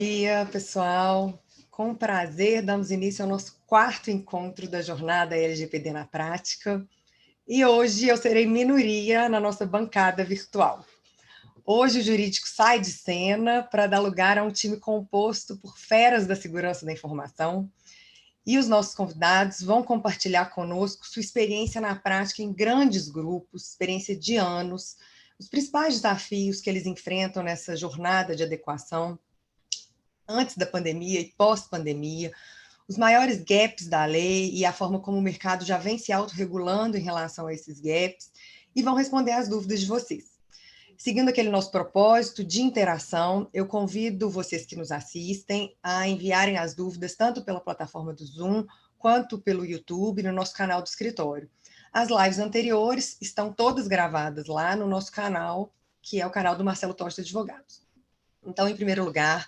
Dia, pessoal. Com prazer, damos início ao nosso quarto encontro da jornada LGPD na prática. E hoje eu serei minoria na nossa bancada virtual. Hoje o jurídico sai de cena para dar lugar a um time composto por feras da segurança da informação. E os nossos convidados vão compartilhar conosco sua experiência na prática em grandes grupos, experiência de anos, os principais desafios que eles enfrentam nessa jornada de adequação antes da pandemia e pós-pandemia, os maiores gaps da lei e a forma como o mercado já vem se autorregulando em relação a esses gaps, e vão responder às dúvidas de vocês. Seguindo aquele nosso propósito de interação, eu convido vocês que nos assistem a enviarem as dúvidas tanto pela plataforma do Zoom, quanto pelo YouTube, no nosso canal do escritório. As lives anteriores estão todas gravadas lá no nosso canal, que é o canal do Marcelo Tosta Advogados. Então, em primeiro lugar,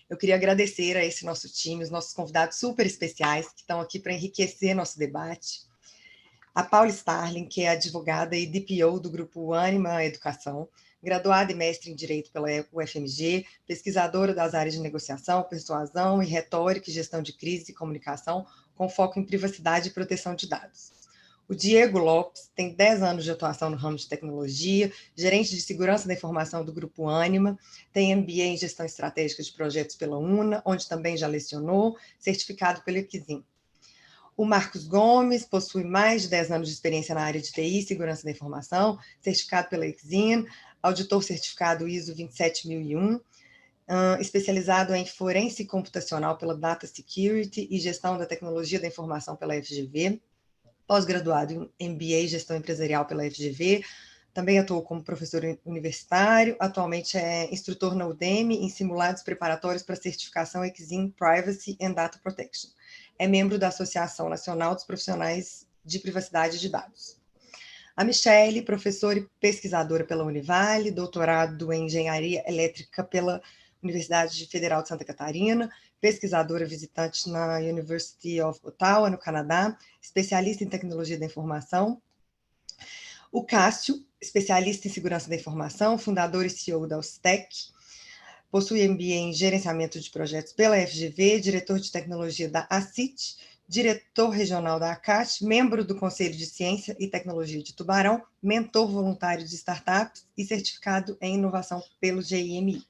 eu queria agradecer a esse nosso time, os nossos convidados super especiais que estão aqui para enriquecer nosso debate. A Paula Starling, que é advogada e DPO do Grupo Ânima Educação, graduada e mestre em Direito pela UFMG, pesquisadora das áreas de negociação, persuasão e retórica e gestão de crise e comunicação, com foco em privacidade e proteção de dados. O Diego Lopes tem 10 anos de atuação no ramo de tecnologia, gerente de segurança da informação do Grupo Ânima, tem MBA em gestão estratégica de projetos pela UNA, onde também já lecionou, certificado pelo ICSIM. O Marcos Gomes possui mais de 10 anos de experiência na área de TI e segurança da informação, certificado pela ICSIM, auditor certificado ISO 27001, especializado em forense computacional pela Data Security e gestão da tecnologia da informação pela FGV, pós-graduado em MBA em Gestão Empresarial pela FGV, também atuou como professor universitário, atualmente é instrutor na Udemy em simulados preparatórios para certificação ICSIM Privacy and Data Protection. É membro da Associação Nacional dos Profissionais de Privacidade de Dados. A Michele, professora e pesquisadora pela Univale, doutorado em Engenharia Elétrica pela Universidade Federal de Santa Catarina, pesquisadora visitante na University of Ottawa, no Canadá, especialista em tecnologia da informação. O Cássio, especialista em segurança da informação, fundador e CEO da Austec, possui MBA em gerenciamento de projetos pela FGV, diretor de tecnologia da ACIT, diretor regional da ACAT, membro do Conselho de Ciência e Tecnologia de Tubarão, mentor voluntário de startups e certificado em inovação pelo GIMI.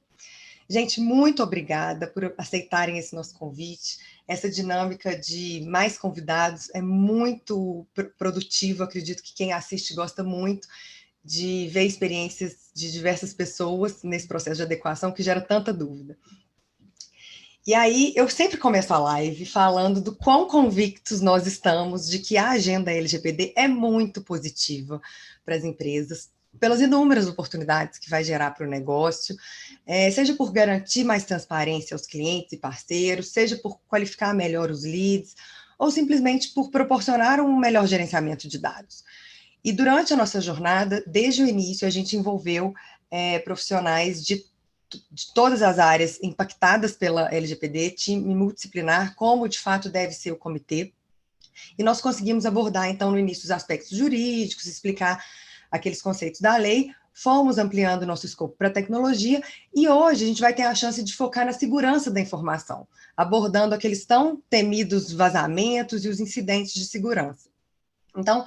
Gente, muito obrigada por aceitarem esse nosso convite. Essa dinâmica de mais convidados é muito produtiva. Acredito que quem assiste gosta muito de ver experiências de diversas pessoas nesse processo de adequação que gera tanta dúvida. E aí, eu sempre começo a live falando do quão convictos nós estamos de que a agenda LGPD é muito positiva para as empresas, pelas inúmeras oportunidades que vai gerar para o negócio, seja por garantir mais transparência aos clientes e parceiros, seja por qualificar melhor os leads, ou simplesmente por proporcionar um melhor gerenciamento de dados. E durante a nossa jornada, desde o início, a gente envolveu profissionais de todas as áreas impactadas pela LGPD, time multidisciplinar, como de fato deve ser o comitê, e nós conseguimos abordar, então, no início, os aspectos jurídicos, explicar aqueles conceitos da lei, fomos ampliando nosso escopo para a tecnologia, e hoje a gente vai ter a chance de focar na segurança da informação, abordando aqueles tão temidos vazamentos e os incidentes de segurança. Então,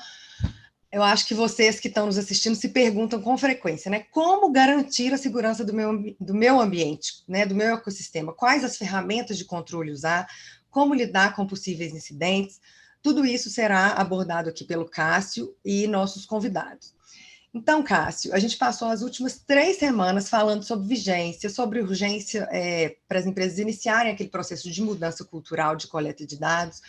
eu acho que vocês que estão nos assistindo se perguntam com frequência, né? Como garantir a segurança do meu ambiente, né? Do meu ecossistema? Quais as ferramentas de controle usar? Como lidar com possíveis incidentes? Tudo isso será abordado aqui pelo Cássio e nossos convidados. Então, Cássio, a gente passou as últimas 3 semanas falando sobre vigência, sobre urgência para as empresas iniciarem aquele processo de mudança cultural de coleta de dados.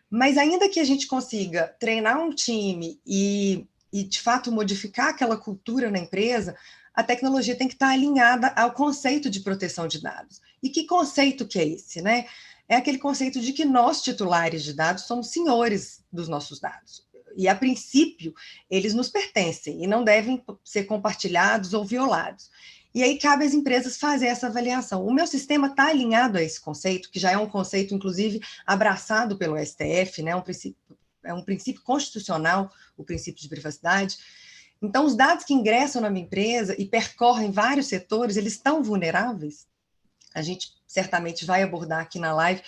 Mas ainda que a gente consiga treinar um time e de fato, modificar aquela cultura na empresa, a tecnologia tem que estar alinhada ao conceito de proteção de dados. E que conceito que é esse, né? É aquele conceito de que nós, titulares de dados, somos senhores dos nossos dados. E, a princípio, eles nos pertencem e não devem ser compartilhados ou violados. E aí cabe às empresas fazer essa avaliação. O meu sistema está alinhado a esse conceito, que já é um conceito, inclusive, abraçado pelo STF, né? É um princípio constitucional, o princípio de privacidade. Então, os dados que ingressam na minha empresa e percorrem vários setores, eles estão vulneráveis? A gente certamente vai abordar aqui na live,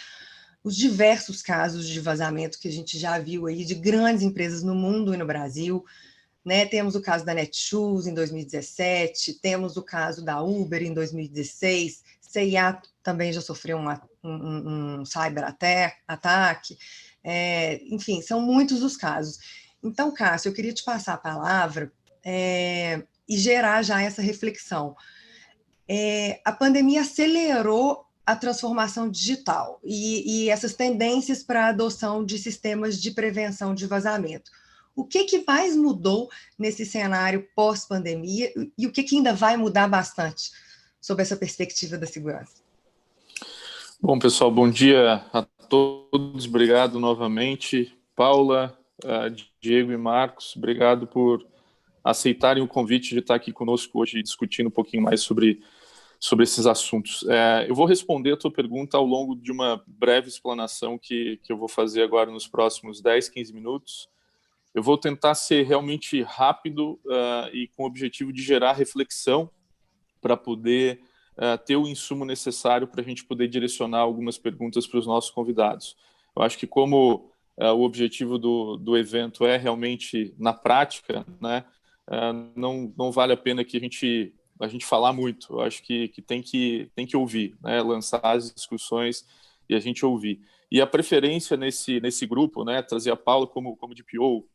os diversos casos de vazamento que a gente já viu aí de grandes empresas no mundo e no Brasil, né? Temos o caso da Netshoes em 2017, temos o caso da Uber em 2016, C&A também já sofreu um cyber-ataque, enfim, são muitos os casos. Então, Cássio, eu queria te passar a palavra e gerar já essa reflexão. A pandemia acelerou a transformação digital e essas tendências para a adoção de sistemas de prevenção de vazamento. O que mais mudou nesse cenário pós-pandemia e o que ainda vai mudar bastante sob essa perspectiva da segurança? Bom, pessoal, bom dia a todos. Obrigado novamente. Paula, Diego e Marcos, obrigado por aceitarem o convite de estar aqui conosco hoje discutindo um pouquinho mais sobre esses assuntos. Eu vou responder a tua pergunta ao longo de uma breve explanação que eu vou fazer agora nos próximos 10, 15 minutos. Eu vou tentar ser realmente rápido e com o objetivo de gerar reflexão para poder ter o insumo necessário para a gente poder direcionar algumas perguntas para os nossos convidados. Eu acho que como o objetivo do evento é realmente na prática, né, não vale a pena que a gente falar muito. Eu acho que tem que ouvir, né, lançar as discussões e a gente ouvir. E a preferência nesse grupo, né, trazer a Paula como DPO,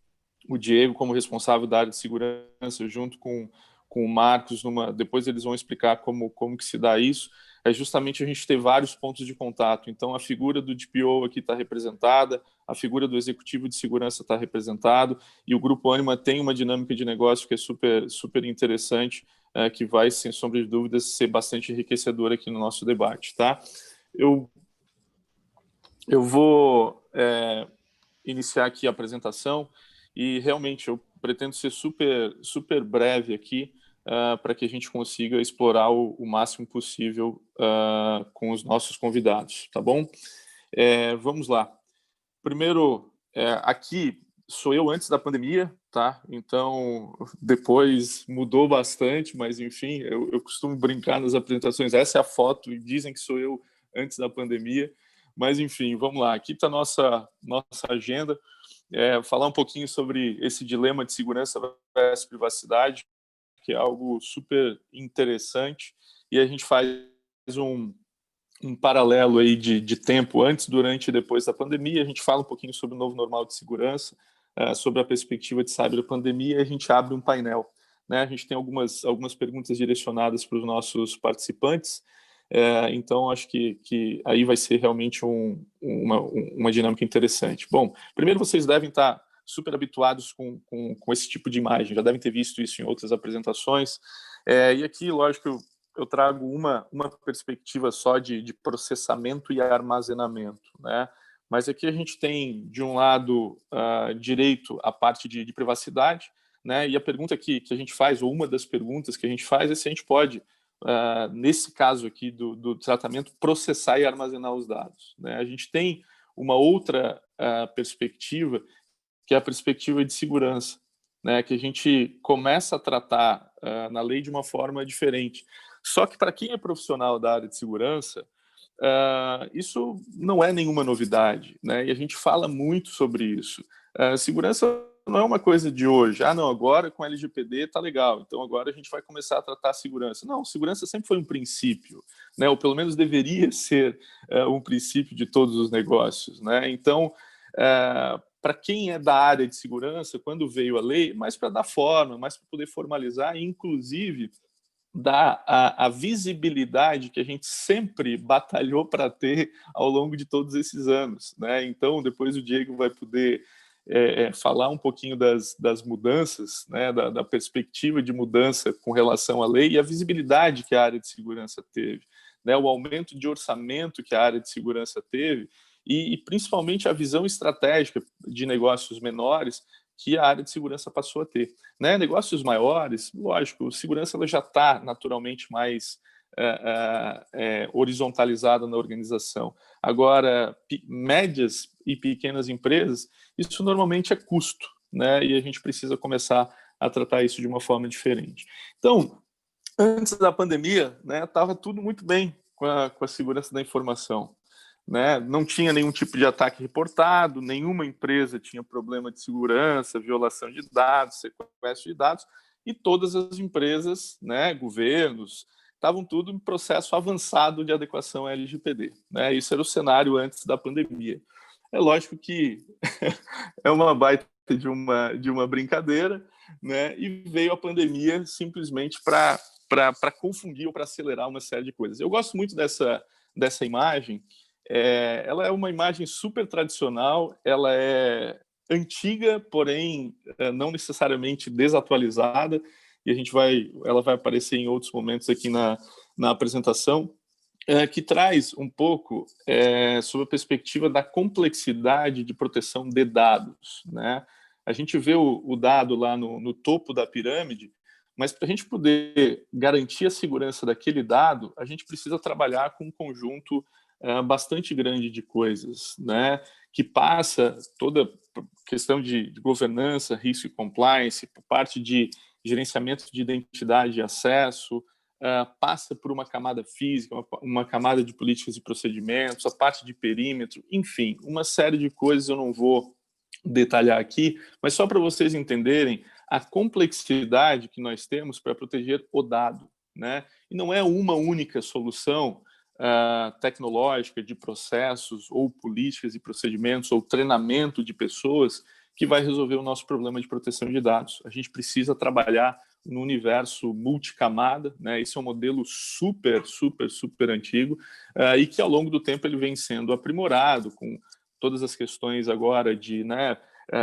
o Diego como responsável da área de segurança, junto com o Marcos, depois eles vão explicar como que se dá isso, é justamente a gente ter vários pontos de contato. Então, a figura do DPO aqui está representada, a figura do executivo de segurança está representado, e o Grupo Ânima tem uma dinâmica de negócio que é super, super interessante, que vai, sem sombra de dúvidas, ser bastante enriquecedora aqui no nosso debate. Tá? Eu vou iniciar aqui a apresentação, e realmente eu pretendo ser super, super breve aqui, para que a gente consiga explorar o máximo possível com os nossos convidados, tá bom? Vamos lá. Primeiro, aqui sou eu antes da pandemia, tá? Então, depois mudou bastante, mas enfim, eu costumo brincar nas apresentações, essa é a foto, e dizem que sou eu antes da pandemia, mas enfim, vamos lá. Aqui está a nossa agenda, falar um pouquinho sobre esse dilema de segurança versus privacidade, que é algo super interessante, e a gente faz um paralelo aí de tempo antes, durante e depois da pandemia. A gente fala um pouquinho sobre o novo normal de segurança, sobre a perspectiva de cyberpandemia, e a gente abre um painel, né? A gente tem algumas perguntas direcionadas para os nossos participantes, então acho que aí vai ser realmente uma dinâmica interessante. Bom, primeiro vocês devem estar super habituados com esse tipo de imagem, já devem ter visto isso em outras apresentações, e aqui, lógico, eu trago uma perspectiva só de processamento e armazenamento, né? Mas aqui a gente tem, de um lado, direito à parte de privacidade, né? E a pergunta que a gente faz, ou uma das perguntas que a gente faz, é se a gente pode, nesse caso aqui do tratamento, processar e armazenar os dados, né? A gente tem uma outra perspectiva, que é a perspectiva de segurança, né, que a gente começa a tratar na lei de uma forma diferente. Só que para quem é profissional da área de segurança, isso não é nenhuma novidade, né? E a gente fala muito sobre isso. Segurança não é uma coisa de hoje. Não, agora com LGPD tá legal, então agora a gente vai começar a tratar a segurança. Não, segurança sempre foi um princípio, né? Ou pelo menos deveria ser um princípio de todos os negócios, né? Então, para quem é da área de segurança, quando veio a lei, mais para dar forma, mais para poder formalizar, e inclusive dar a visibilidade que a gente sempre batalhou para ter ao longo de todos esses anos, né? Então, depois o Diego vai poder falar um pouquinho das mudanças, né? Da perspectiva de mudança com relação à lei e a visibilidade que a área de segurança teve, né? O aumento de orçamento que a área de segurança teve, e principalmente a visão estratégica de negócios menores que a área de segurança passou a ter, né? Negócios maiores, lógico, segurança ela já está naturalmente mais horizontalizada na organização. Agora, médias e pequenas empresas, isso normalmente é custo, né? E a gente precisa começar a tratar isso de uma forma diferente. Então, antes da pandemia, né, estava tudo muito bem com a segurança da informação, né? Não tinha nenhum tipo de ataque reportado, nenhuma empresa tinha problema de segurança, violação de dados, sequestro de dados, e todas as empresas, né, governos, estavam tudo em processo avançado de adequação à LGPD, né? Isso era o cenário antes da pandemia. É lógico que é uma baita de uma brincadeira, né? E veio a pandemia simplesmente para confundir ou para acelerar uma série de coisas. Eu gosto muito dessa imagem. Ela é uma imagem super tradicional, ela é antiga, porém não necessariamente desatualizada, e ela vai aparecer em outros momentos aqui na apresentação, que traz um pouco sobre a perspectiva da complexidade de proteção de dados, né? A gente vê o dado lá no topo da pirâmide, mas para a gente poder garantir a segurança daquele dado, a gente precisa trabalhar com um conjunto bastante grande de coisas, né? Que passa toda questão de governança, risco e compliance, por parte de gerenciamento de identidade e acesso, passa por uma camada física, uma camada de políticas e procedimentos, a parte de perímetro, enfim, uma série de coisas eu não vou detalhar aqui, mas só para vocês entenderem a complexidade que nós temos para proteger o dado, né? E não é uma única solução tecnológica de processos ou políticas e procedimentos ou treinamento de pessoas que vai resolver o nosso problema de proteção de dados. A gente precisa trabalhar no universo multicamada, né? Esse é um modelo super, super, super antigo e que ao longo do tempo ele vem sendo aprimorado com todas as questões agora de, né,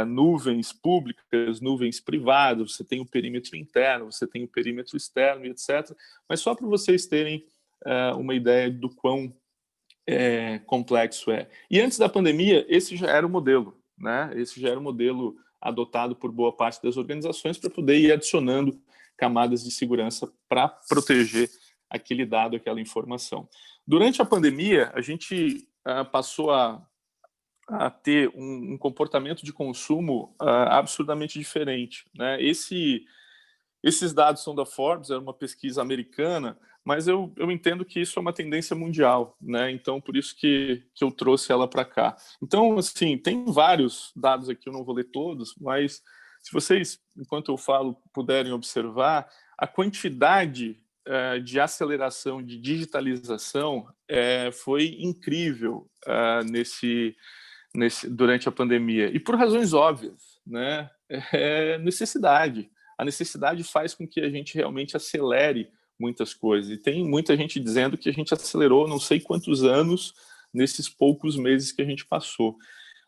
nuvens públicas, nuvens privadas, você tem o perímetro interno, você tem o perímetro externo, etc. Mas só para vocês terem uma ideia do quão complexo é. E antes da pandemia, esse já era o modelo, né? Esse já era o modelo adotado por boa parte das organizações para poder ir adicionando camadas de segurança para proteger aquele dado, aquela informação. Durante a pandemia, a gente passou a ter um comportamento de consumo absurdamente diferente, né? Esses dados são da Forbes, é uma pesquisa americana, mas eu entendo que isso é uma tendência mundial, né? Então, por isso que eu trouxe ela para cá. Então, assim, tem vários dados aqui, eu não vou ler todos, mas se vocês, enquanto eu falo, puderem observar, a quantidade de aceleração, de digitalização foi incrível durante a pandemia. E por razões óbvias, né? Necessidade. A necessidade faz com que a gente realmente acelere muitas coisas. E tem muita gente dizendo que a gente acelerou não sei quantos anos nesses poucos meses que a gente passou.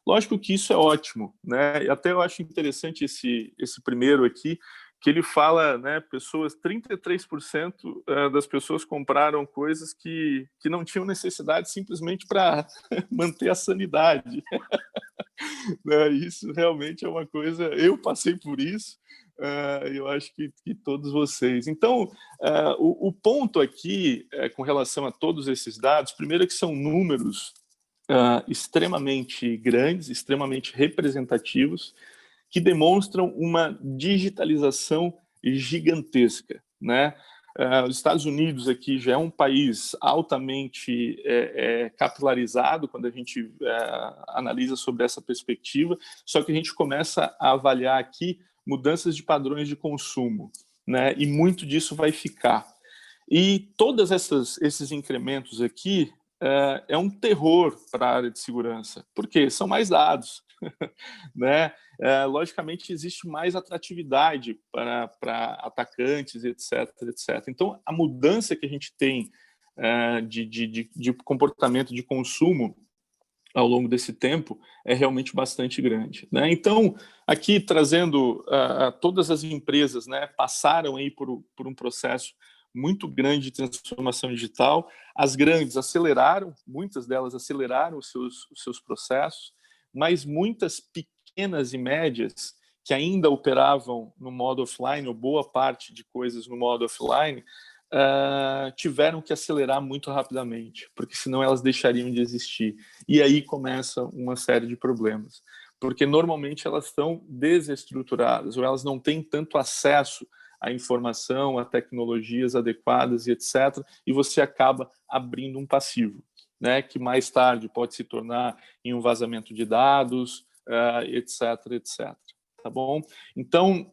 Lógico que isso é ótimo, né? E até eu acho interessante esse primeiro aqui, que ele fala, né, 33% das pessoas compraram coisas que não tinham necessidade simplesmente para manter a sanidade. Isso realmente é uma coisa... Eu passei por isso, eu acho que todos vocês. Então, o ponto aqui, com relação a todos esses dados, primeiro é que são números extremamente grandes, extremamente representativos, que demonstram uma digitalização gigantesca, né? Os Estados Unidos aqui já é um país altamente capilarizado quando a gente analisa sobre essa perspectiva, só que a gente começa a avaliar aqui mudanças de padrões de consumo, né? E muito disso vai ficar. E todos esses incrementos aqui é um terror para a área de segurança, porque são mais dados, né? Logicamente, existe mais atratividade para atacantes, etc, etc. Então, a mudança que a gente tem de comportamento de consumo ao longo desse tempo é realmente bastante grande, né? Então, aqui trazendo todas as empresas, né, passaram aí por um processo muito grande de transformação digital. As grandes aceleraram, muitas delas aceleraram os seus processos, mas muitas pequenas e médias que ainda operavam no modo offline, ou boa parte de coisas no modo offline, tiveram que acelerar muito rapidamente, porque senão elas deixariam de existir. E aí começa uma série de problemas, porque normalmente elas estão desestruturadas, ou elas não têm tanto acesso a informação, a tecnologias adequadas e etc., e você acaba abrindo um passivo, né, que mais tarde pode se tornar em um vazamento de dados, etc., etc. Tá bom? Então,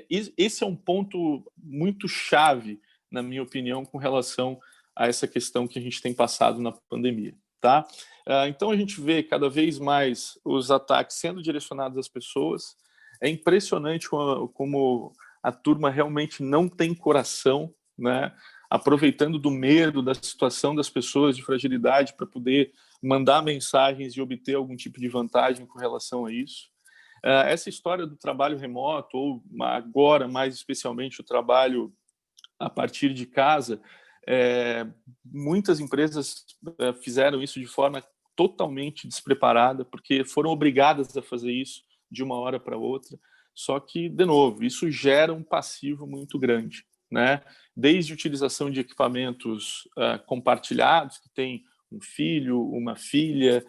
esse é um ponto muito chave, na minha opinião, com relação a essa questão que a gente tem passado na pandemia. Tá? Então, a gente vê cada vez mais os ataques sendo direcionados às pessoas. É impressionante como a turma realmente não tem coração, né? Aproveitando do medo, da situação das pessoas, de fragilidade, para poder mandar mensagens e obter algum tipo de vantagem com relação a isso. Essa história do trabalho remoto, ou agora, mais especialmente, o trabalho a partir de casa, muitas empresas fizeram isso de forma totalmente despreparada, porque foram obrigadas a fazer isso de uma hora para outra. Só que, de novo, isso gera um passivo muito grande, né? Desde a utilização de equipamentos compartilhados, que tem um filho, uma filha,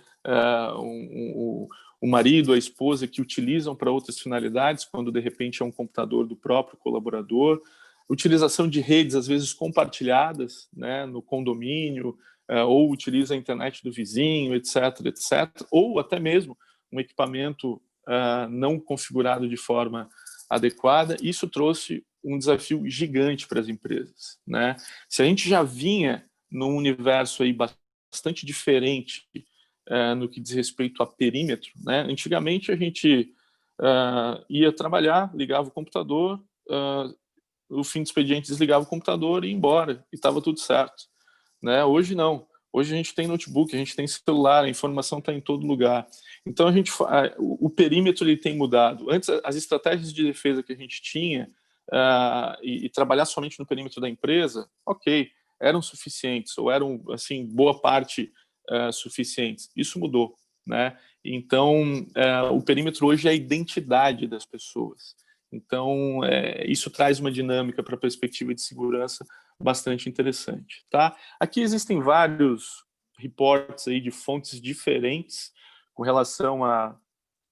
o marido, a esposa, que utilizam para outras finalidades, quando de repente é um computador do próprio colaborador, utilização de redes, às vezes compartilhadas, né, no condomínio, ou utiliza a internet do vizinho, etc., etc., ou até mesmo um equipamento não configurado de forma adequada. Isso trouxe um desafio gigante para as empresas, né? Se a gente já vinha num universo aí bastante diferente no que diz respeito a perímetro, né? Antigamente a gente ia trabalhar, ligava o computador, no fim do expediente desligava o computador e ia embora, e estava tudo certo, né? Hoje não. Hoje a gente tem notebook, a gente tem celular, a informação está em todo lugar. Então o perímetro ele tem mudado. Antes, as estratégias de defesa que a gente tinha e trabalhar somente no perímetro da empresa, ok, eram suficientes, ou eram, assim, boa parte suficientes. Isso mudou, né? Então, o perímetro hoje é a identidade das pessoas. Então, isso traz uma dinâmica para a perspectiva de segurança bastante interessante. Tá? Aqui existem vários reportes aí de fontes diferentes com relação a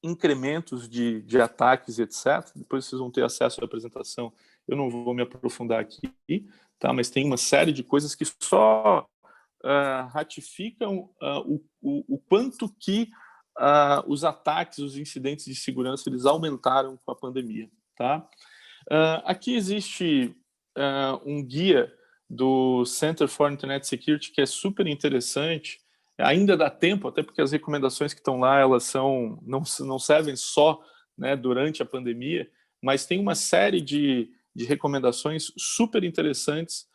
incrementos de ataques, etc. Depois vocês vão ter acesso à apresentação. Eu não vou me aprofundar aqui, tá? Mas tem uma série de coisas que só ratificam o quanto que os ataques, os incidentes de segurança, eles aumentaram com a pandemia. Tá? Aqui existe um guia do Center for Internet Security que é super interessante. Ainda dá tempo, até porque as recomendações que estão lá, elas não servem só, né, durante a pandemia, mas tem uma série de recomendações super interessantes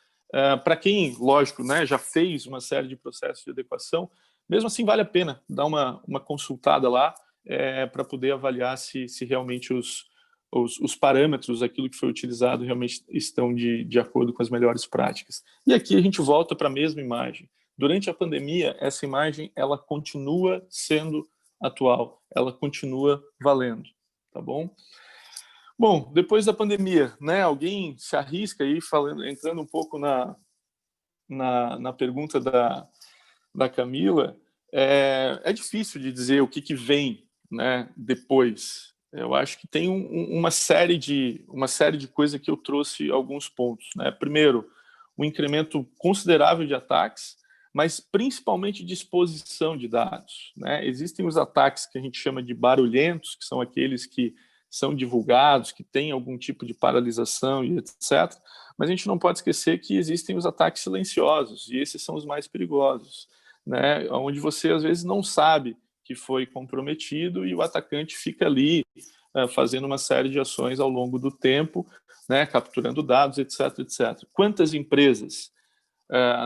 para quem, lógico, né, já fez uma série de processos de adequação. Mesmo assim, vale a pena dar uma consultada lá para poder avaliar se realmente os parâmetros, aquilo que foi utilizado, realmente estão de acordo com as melhores práticas. E aqui a gente volta para a mesma imagem. Durante a pandemia, essa imagem ela continua sendo atual, ela continua valendo, tá bom? Bom, depois da pandemia, né, alguém se arrisca aí, entrando um pouco na pergunta da Camila, é difícil de dizer o que vem, né, depois. Eu acho que tem uma série de coisas que eu trouxe alguns pontos, né? Primeiro, um incremento considerável de ataques, mas principalmente de exposição de dados, né? Existem os ataques que a gente chama de barulhentos, que são aqueles que são divulgados, que têm algum tipo de paralisação e etc. Mas a gente não pode esquecer que existem os ataques silenciosos, e esses são os mais perigosos, né? Onde você às vezes não sabe que foi comprometido e o atacante fica ali fazendo uma série de ações ao longo do tempo, né? Capturando dados, etc, etc. Quantas empresas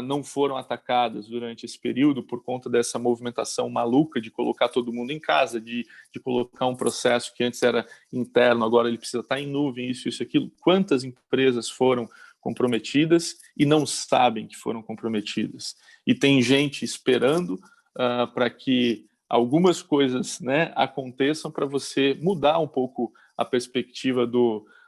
não foram atacadas durante esse período por conta dessa movimentação maluca de colocar todo mundo em casa, de colocar um processo que antes era interno, agora ele precisa estar em nuvem, isso, aquilo. Quantas empresas foram comprometidas e não sabem que foram comprometidas? E tem gente esperando para que algumas coisas, né, aconteçam para você mudar um pouco a perspectiva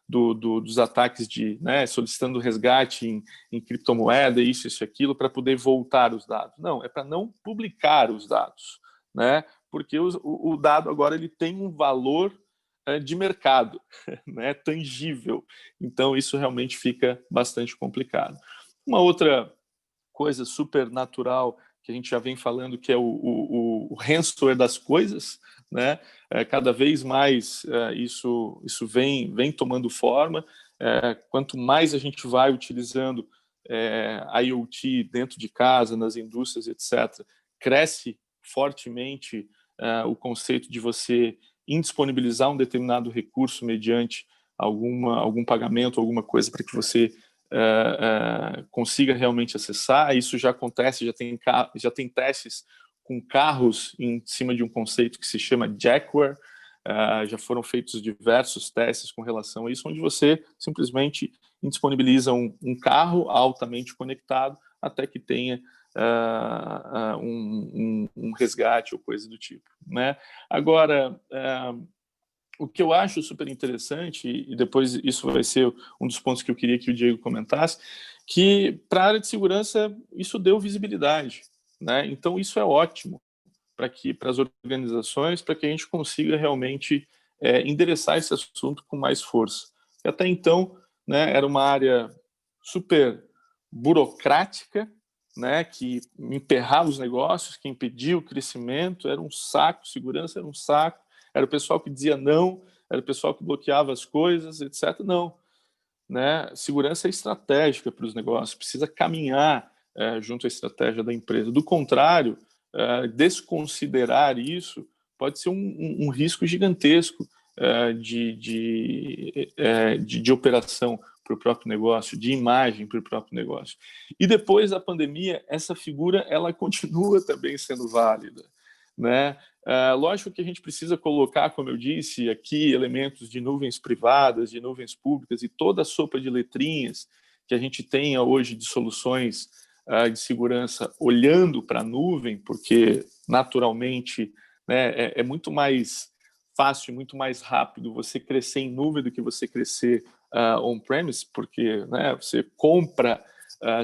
dos ataques né, solicitando resgate em criptomoeda, isso, aquilo, para poder voltar os dados. Não, é para não publicar os dados, né? Porque o dado agora ele tem um valor de mercado, né, tangível. Então, isso realmente fica bastante complicado. Uma outra coisa super natural que a gente já vem falando, que é o ransomware das coisas, né? Cada vez mais isso vem tomando forma. Quanto mais a gente vai utilizando IoT dentro de casa, nas indústrias, etc., cresce fortemente o conceito de você indisponibilizar um determinado recurso mediante algum pagamento, alguma coisa para que você consiga realmente acessar. Isso já acontece, já tem testes com carros em cima de um conceito que se chama Jackware. Já foram feitos diversos testes com relação a isso, onde você simplesmente indisponibiliza um carro altamente conectado até que tenha um resgate ou coisa do tipo, né? Agora, o que eu acho super interessante, e depois isso vai ser um dos pontos que eu queria que o Diego comentasse, que para a área de segurança isso deu visibilidade, né? Então isso é ótimo para as organizações, para que a gente consiga realmente endereçar esse assunto com mais força. E até então, né, era uma área super burocrática, né, que emperrava os negócios, que impedia o crescimento, era um saco, segurança era um saco, era o pessoal que dizia não, era o pessoal que bloqueava as coisas, etc. Não, né? Segurança é estratégica para os negócios, precisa caminhar junto à estratégia da empresa. Do contrário, desconsiderar isso pode ser um risco gigantesco de operação para o próprio negócio, de imagem para o próprio negócio. E depois da pandemia, essa figura ela continua também sendo válida, né? Lógico que a gente precisa colocar, como eu disse, aqui elementos de nuvens privadas, de nuvens públicas e toda a sopa de letrinhas que a gente tenha hoje de soluções de segurança olhando para a nuvem, porque naturalmente, né, é muito mais fácil, muito mais rápido você crescer em nuvem do que você crescer on-premise, porque, né, você compra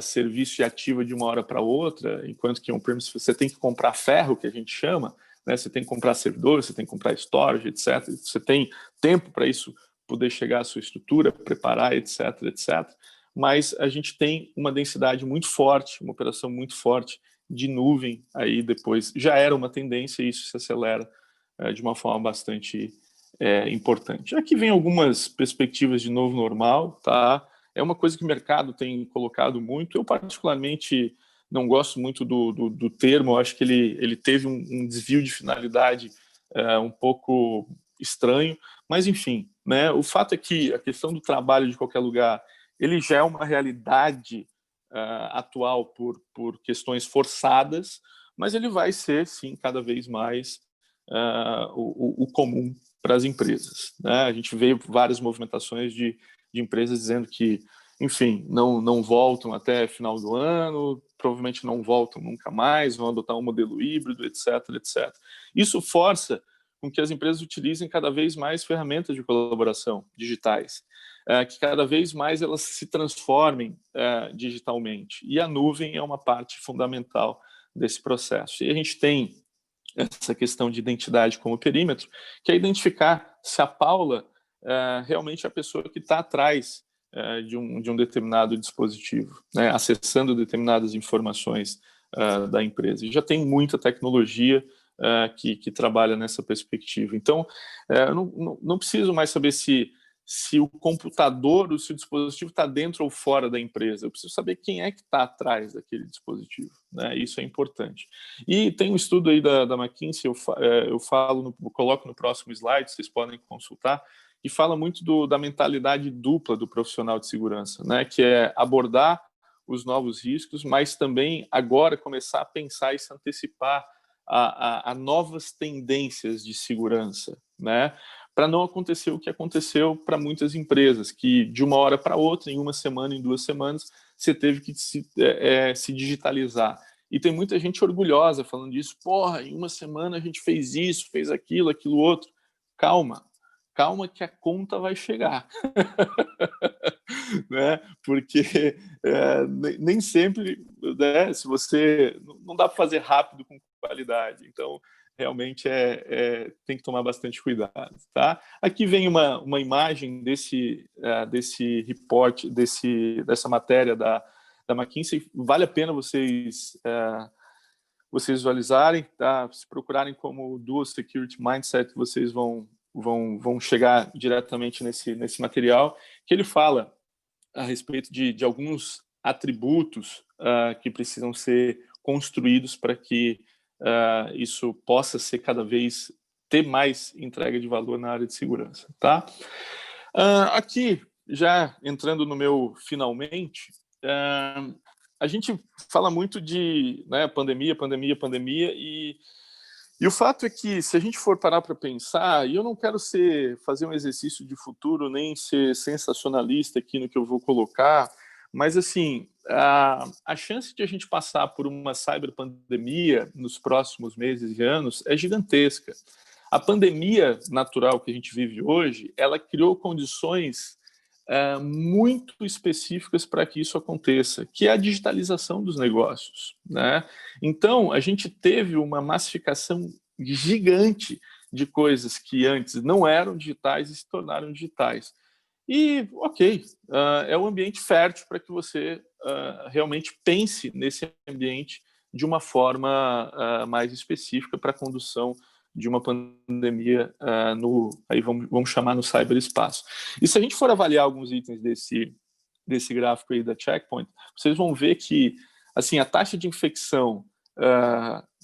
serviço e ativa de uma hora para outra, enquanto que on-premise você tem que comprar ferro, que a gente chama, né? Você tem que comprar servidor, você tem que comprar storage, etc. Você tem tempo para isso poder chegar à sua estrutura, preparar, etc, etc. Mas a gente tem uma densidade muito forte, uma operação muito forte de nuvem aí depois. Já era uma tendência e isso se acelera de uma forma bastante importante. Aqui vem algumas perspectivas de novo normal, tá? É uma coisa que o mercado tem colocado muito. Eu, particularmente, não gosto muito do termo. Eu acho que ele teve um desvio de finalidade um pouco estranho. Mas, enfim, né? O fato é que a questão do trabalho de qualquer lugar ele já é uma realidade atual por questões forçadas, mas ele vai ser, sim, cada vez mais o comum para as empresas, né? A gente vê várias movimentações de empresas dizendo que, enfim, não voltam até final do ano, provavelmente não voltam nunca mais, vão adotar um modelo híbrido, etc, etc. Isso força com que as empresas utilizem cada vez mais ferramentas de colaboração digitais, que cada vez mais elas se transformem digitalmente. E a nuvem é uma parte fundamental desse processo. E a gente tem essa questão de identidade como perímetro, que é identificar se a Paula realmente é a pessoa que está atrás de um determinado dispositivo, né, acessando determinadas informações da empresa. E já tem muita tecnologia que trabalha nessa perspectiva. Então, não preciso mais saber se o computador, ou se o dispositivo está dentro ou fora da empresa. Eu preciso saber quem é que está atrás daquele dispositivo, né? Isso é importante. E tem um estudo aí da McKinsey, eu coloco no próximo slide, vocês podem consultar, e fala muito da mentalidade dupla do profissional de segurança, né? Que é abordar os novos riscos, mas também agora começar a pensar e se antecipar a novas tendências de segurança, né? Para não acontecer o que aconteceu para muitas empresas, que de uma hora para outra, em uma semana, em 2 semanas, você teve que se digitalizar. E tem muita gente orgulhosa falando disso. Porra, em uma semana a gente fez isso, fez aquilo, aquilo outro. Calma, calma que a conta vai chegar. Né? Porque nem sempre, né, se você não dá para fazer rápido com qualidade. Então, realmente tem que tomar bastante cuidado, tá? Aqui vem uma imagem desse report, dessa matéria da McKinsey. Vale a pena vocês visualizarem, tá? Se procurarem como Dual Security Mindset, vocês vão chegar diretamente nesse material, que ele fala a respeito de alguns atributos que precisam ser construídos para que isso possa ser cada vez ter mais entrega de valor na área de segurança, tá? Aqui, já entrando no meu finalmente, a gente fala muito de, né, pandemia, e o fato é que, se a gente for parar para pensar, e eu não quero fazer um exercício de futuro, nem ser sensacionalista aqui no que eu vou colocar, mas, assim, a chance de a gente passar por uma cyberpandemia nos próximos meses e anos é gigantesca. A pandemia natural que a gente vive hoje, ela criou condições muito específicas para que isso aconteça, que é a digitalização dos negócios, né? Então, a gente teve uma massificação gigante de coisas que antes não eram digitais e se tornaram digitais. E, ok, é um ambiente fértil para que você realmente pense nesse ambiente de uma forma mais específica para a condução de uma pandemia aí vamos chamar no cyberespaço. E se a gente for avaliar alguns itens desse gráfico aí da Check Point, vocês vão ver que, assim, a taxa de infecção,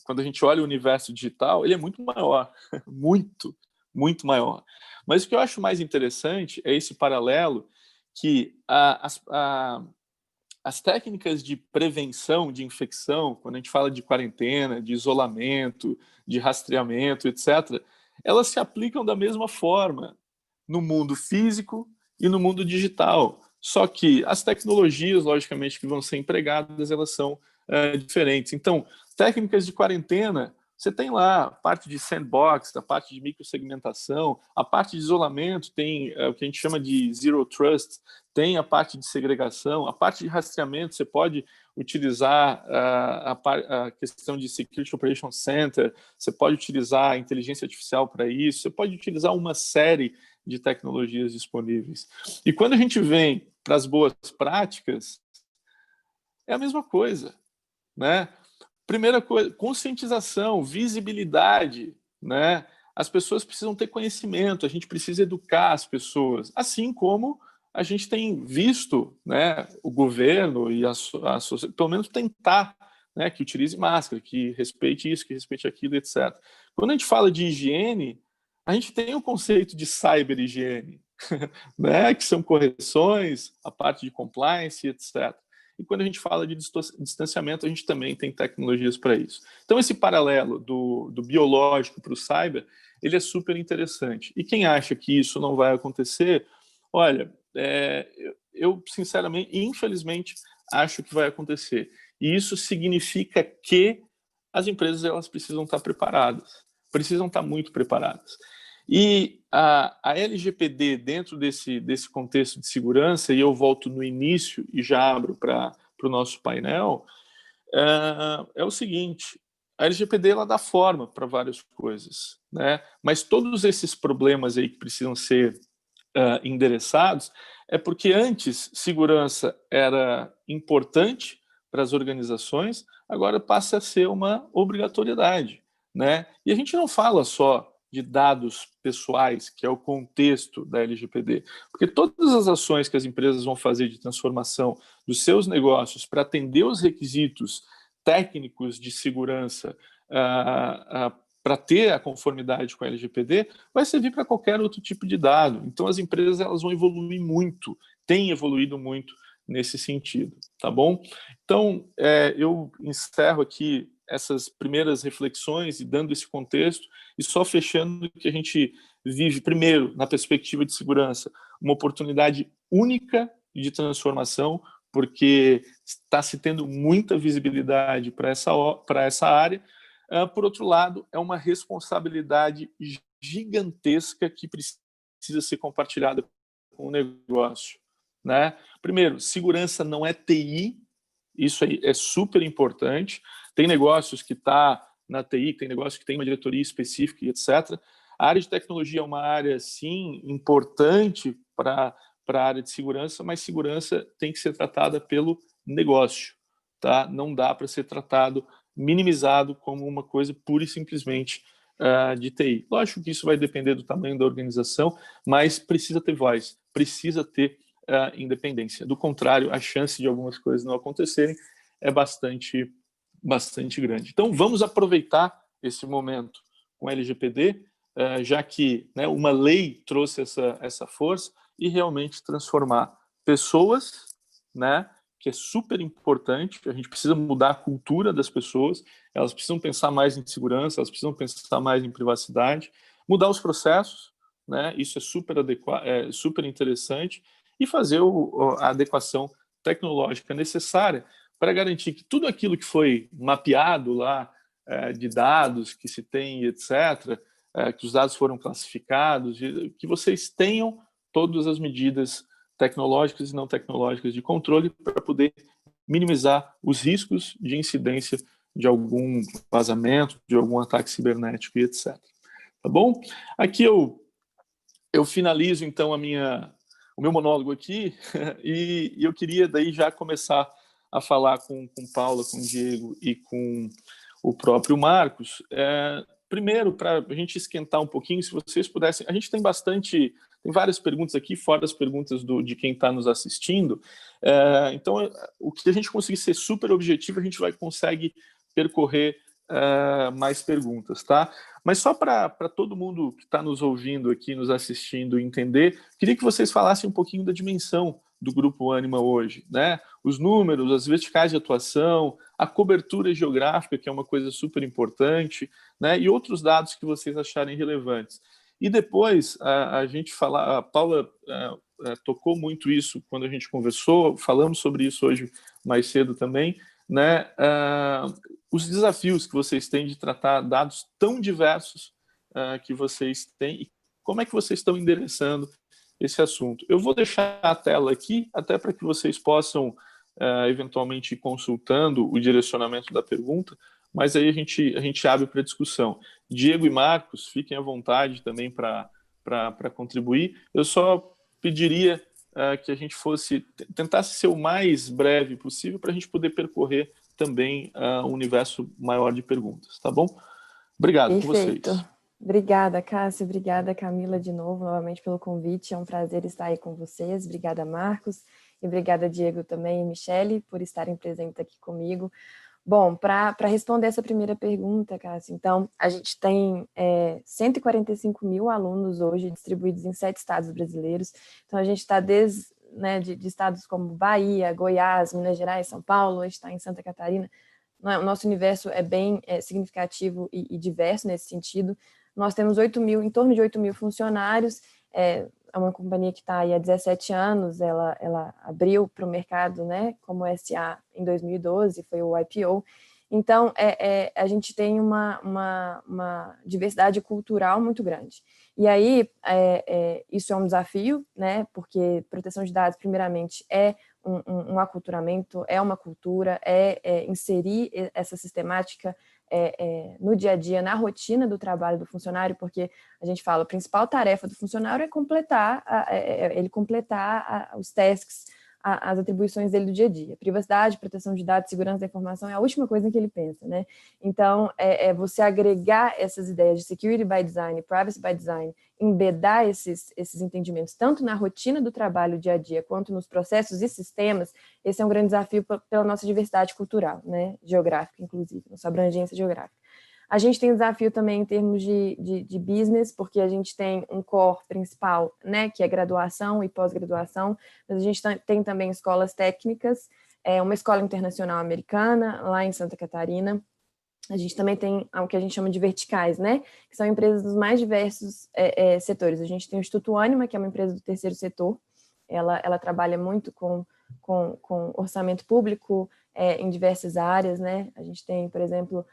quando a gente olha o universo digital, ele é muito maior, muito maior. Mas o que eu acho mais interessante é esse paralelo que as técnicas de prevenção de infecção, quando a gente fala de quarentena, de isolamento, de rastreamento, etc., elas se aplicam da mesma forma no mundo físico e no mundo digital. Só que as tecnologias, logicamente, que vão ser empregadas, elas são diferentes. Então, técnicas de quarentena, você tem lá a parte de sandbox, a parte de microsegmentação, a parte de isolamento, tem o que a gente chama de zero trust, tem a parte de segregação, a parte de rastreamento, você pode utilizar a questão de Security Operations Center, você pode utilizar a inteligência artificial para isso, você pode utilizar uma série de tecnologias disponíveis. E quando a gente vem para as boas práticas, é a mesma coisa, né? Primeira coisa, conscientização, visibilidade, né? As pessoas precisam ter conhecimento, a gente precisa educar as pessoas, assim como a gente tem visto, né, o governo e a sociedade, pelo menos tentar, né, que utilize máscara, que respeite isso, que respeite aquilo, etc. Quando a gente fala de higiene, a gente tem o conceito de cyber-higiene, né, que são correções, a parte de compliance, etc. E quando a gente fala de distanciamento, a gente também tem tecnologias para isso. Então, esse paralelo do biológico para o cyber, ele é super interessante. E quem acha que isso não vai acontecer, olha, eu sinceramente, infelizmente, acho que vai acontecer. E isso significa que as empresas elas precisam estar preparadas, precisam estar muito preparadas. E a LGPD, dentro desse contexto de segurança, e eu volto no início e já abro para o nosso painel, é o seguinte: a LGPD ela dá forma para várias coisas, né? Mas todos esses problemas aí que precisam ser endereçados é porque antes segurança era importante para as organizações, agora passa a ser uma obrigatoriedade, né? E a gente não fala só de dados pessoais, que é o contexto da LGPD, porque todas as ações que as empresas vão fazer de transformação dos seus negócios para atender os requisitos técnicos de segurança para ter a conformidade com a LGPD, vai servir para qualquer outro tipo de dado. Então, as empresas elas vão evoluir muito, têm evoluído muito nesse sentido, tá bom? Então, eu encerro aqui essas primeiras reflexões e dando esse contexto, e só fechando que a gente vive, primeiro, na perspectiva de segurança, uma oportunidade única de transformação, porque está se tendo muita visibilidade para essa área. Por outro lado, é uma responsabilidade gigantesca que precisa ser compartilhada com o negócio, né? Primeiro, segurança não é TI, isso aí é super importante. Tem negócios que está na TI, tem negócio que tem uma diretoria específica e etc. A área de tecnologia é uma área, sim, importante para a área de segurança, mas segurança tem que ser tratada pelo negócio, tá? Não dá para ser tratado, minimizado como uma coisa pura e simplesmente de TI. Lógico que isso vai depender do tamanho da organização, mas precisa ter voz, precisa ter independência. Do contrário, a chance de algumas coisas não acontecerem é bastante grande. Então, vamos aproveitar esse momento com a LGPD, já que, né, uma lei trouxe essa força, e realmente transformar pessoas, né, que é super importante, a gente precisa mudar a cultura das pessoas, elas precisam pensar mais em segurança, elas precisam pensar mais em privacidade, mudar os processos, né, isso é super interessante, e fazer a adequação tecnológica necessária para garantir que tudo aquilo que foi mapeado lá, de dados que se tem, etc., que os dados foram classificados, que vocês tenham todas as medidas tecnológicas e não tecnológicas de controle para poder minimizar os riscos de incidência de algum vazamento, de algum ataque cibernético e etc. Tá bom? Aqui eu finalizo, então, o meu monólogo aqui e eu queria daí já começar a falar com Paula, com o Diego e com o próprio Marcos. Primeiro, para a gente esquentar um pouquinho, se vocês pudessem... A gente tem várias perguntas aqui, fora as perguntas de quem está nos assistindo. Então, o que a gente conseguir ser super objetivo, a gente consegue percorrer mais perguntas, tá? Mas só para todo mundo que está nos ouvindo aqui, nos assistindo, entender, queria que vocês falassem um pouquinho da dimensão do Grupo Ânima hoje, né? Os números, as verticais de atuação, a cobertura geográfica, que é uma coisa super importante, né? E outros dados que vocês acharem relevantes. E depois a Paula tocou muito isso quando a gente conversou, falamos sobre isso hoje mais cedo também, né? Os desafios que vocês têm de tratar dados tão diversos que vocês têm e como é que vocês estão endereçando esse assunto. Eu vou deixar a tela aqui, até para que vocês possam eventualmente ir consultando o direcionamento da pergunta, mas aí a gente abre para discussão. Diego e Marcos, fiquem à vontade também para contribuir. Eu só pediria que a gente tentasse ser o mais breve possível para a gente poder percorrer também um universo maior de perguntas, tá bom? Obrigado. Perfeito. Com vocês. Obrigada, Cássio. Obrigada, Camila, de novo, novamente pelo convite. É um prazer estar aí com vocês. Obrigada, Marcos. E obrigada, Diego, também, e Michele, por estarem presentes aqui comigo. Bom, para responder essa primeira pergunta, Cássio, então, a gente tem 145 mil alunos hoje distribuídos em 7 estados brasileiros. Então, a gente está desde de estados como Bahia, Goiás, Minas Gerais, São Paulo, a gente está em Santa Catarina. O nosso universo é bem significativo e diverso nesse sentido. Nós temos em torno de 8 mil funcionários. É uma companhia que está aí há 17 anos, ela abriu para o mercado, né, como SA em 2012, foi o IPO. Então, a gente tem uma diversidade cultural muito grande. E aí, isso é um desafio, né, porque proteção de dados, primeiramente, é um aculturamento, é uma cultura, inserir essa sistemática no dia a dia, na rotina do trabalho do funcionário, porque a gente fala, a principal tarefa do funcionário é completar os tasks, as atribuições dele do dia a dia. Privacidade, proteção de dados, segurança da informação é a última coisa que ele pensa, né? Então, você agregar essas ideias de security by design, privacy by design, embedar esses entendimentos tanto na rotina do trabalho dia a dia quanto nos processos e sistemas, esse é um grande desafio pela nossa diversidade cultural, né? Geográfica, inclusive, nossa abrangência geográfica. A gente tem um desafio também em termos de business, porque a gente tem um core principal, né, que é graduação e pós-graduação, mas a gente tem também escolas técnicas, uma escola internacional americana, lá em Santa Catarina. A gente também tem o que a gente chama de verticais, né, que são empresas dos mais diversos setores. A gente tem o Instituto Ânima, que é uma empresa do terceiro setor, ela trabalha muito com orçamento público em diversas áreas, né, a gente tem, por exemplo,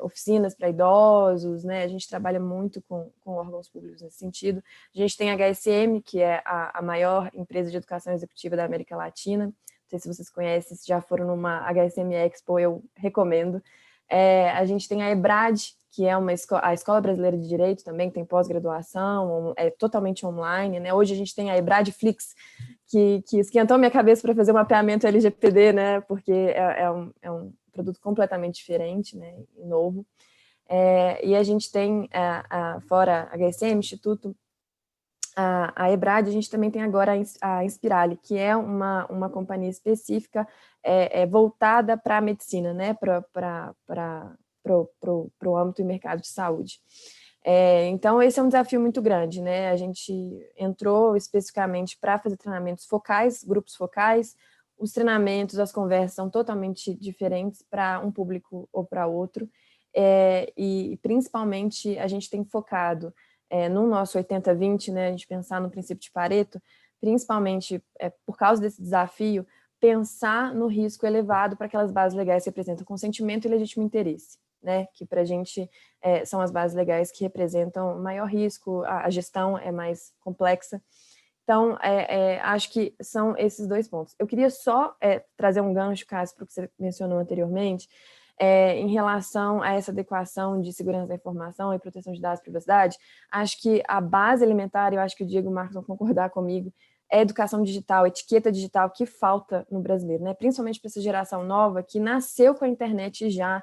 oficinas para idosos, né? A gente trabalha muito com órgãos públicos nesse sentido. A gente tem a HSM, que é a maior empresa de educação executiva da América Latina. Não sei se vocês conhecem, se já foram numa HSM Expo, eu recomendo. A gente tem a EBRAD, que é a Escola Brasileira de Direito também, que tem pós-graduação, é totalmente online, né? Hoje a gente tem a EBRAD Flix, que esquentou minha cabeça para fazer o mapeamento LGPD, né? Porque é um produto completamente diferente, né? E novo. E a gente tem, fora a HSM, Instituto, a EBRAD, a gente também tem agora a Inspirali, que é uma companhia específica voltada para a medicina, né? Para o âmbito e mercado de saúde. Então, esse é um desafio muito grande, né? A gente entrou especificamente para fazer treinamentos focais, grupos focais. Os treinamentos, as conversas são totalmente diferentes para um público ou para outro. E, principalmente, a gente tem focado no nosso 80-20, né? A gente pensar no princípio de Pareto, principalmente por causa desse desafio, pensar no risco elevado para aquelas bases legais que representam consentimento e legítimo interesse, né? Que para a gente são as bases legais que representam maior risco, a gestão é mais complexa. Então, acho que são esses dois pontos. Eu queria só trazer um gancho, Cássio, para o que você mencionou anteriormente, em relação a essa adequação de segurança da informação e proteção de dados e privacidade. Acho que a base elementar, eu acho que o Diego e o Marcos vão concordar comigo, é a educação digital, etiqueta digital que falta no brasileiro, né? Principalmente para essa geração nova que nasceu com a internet já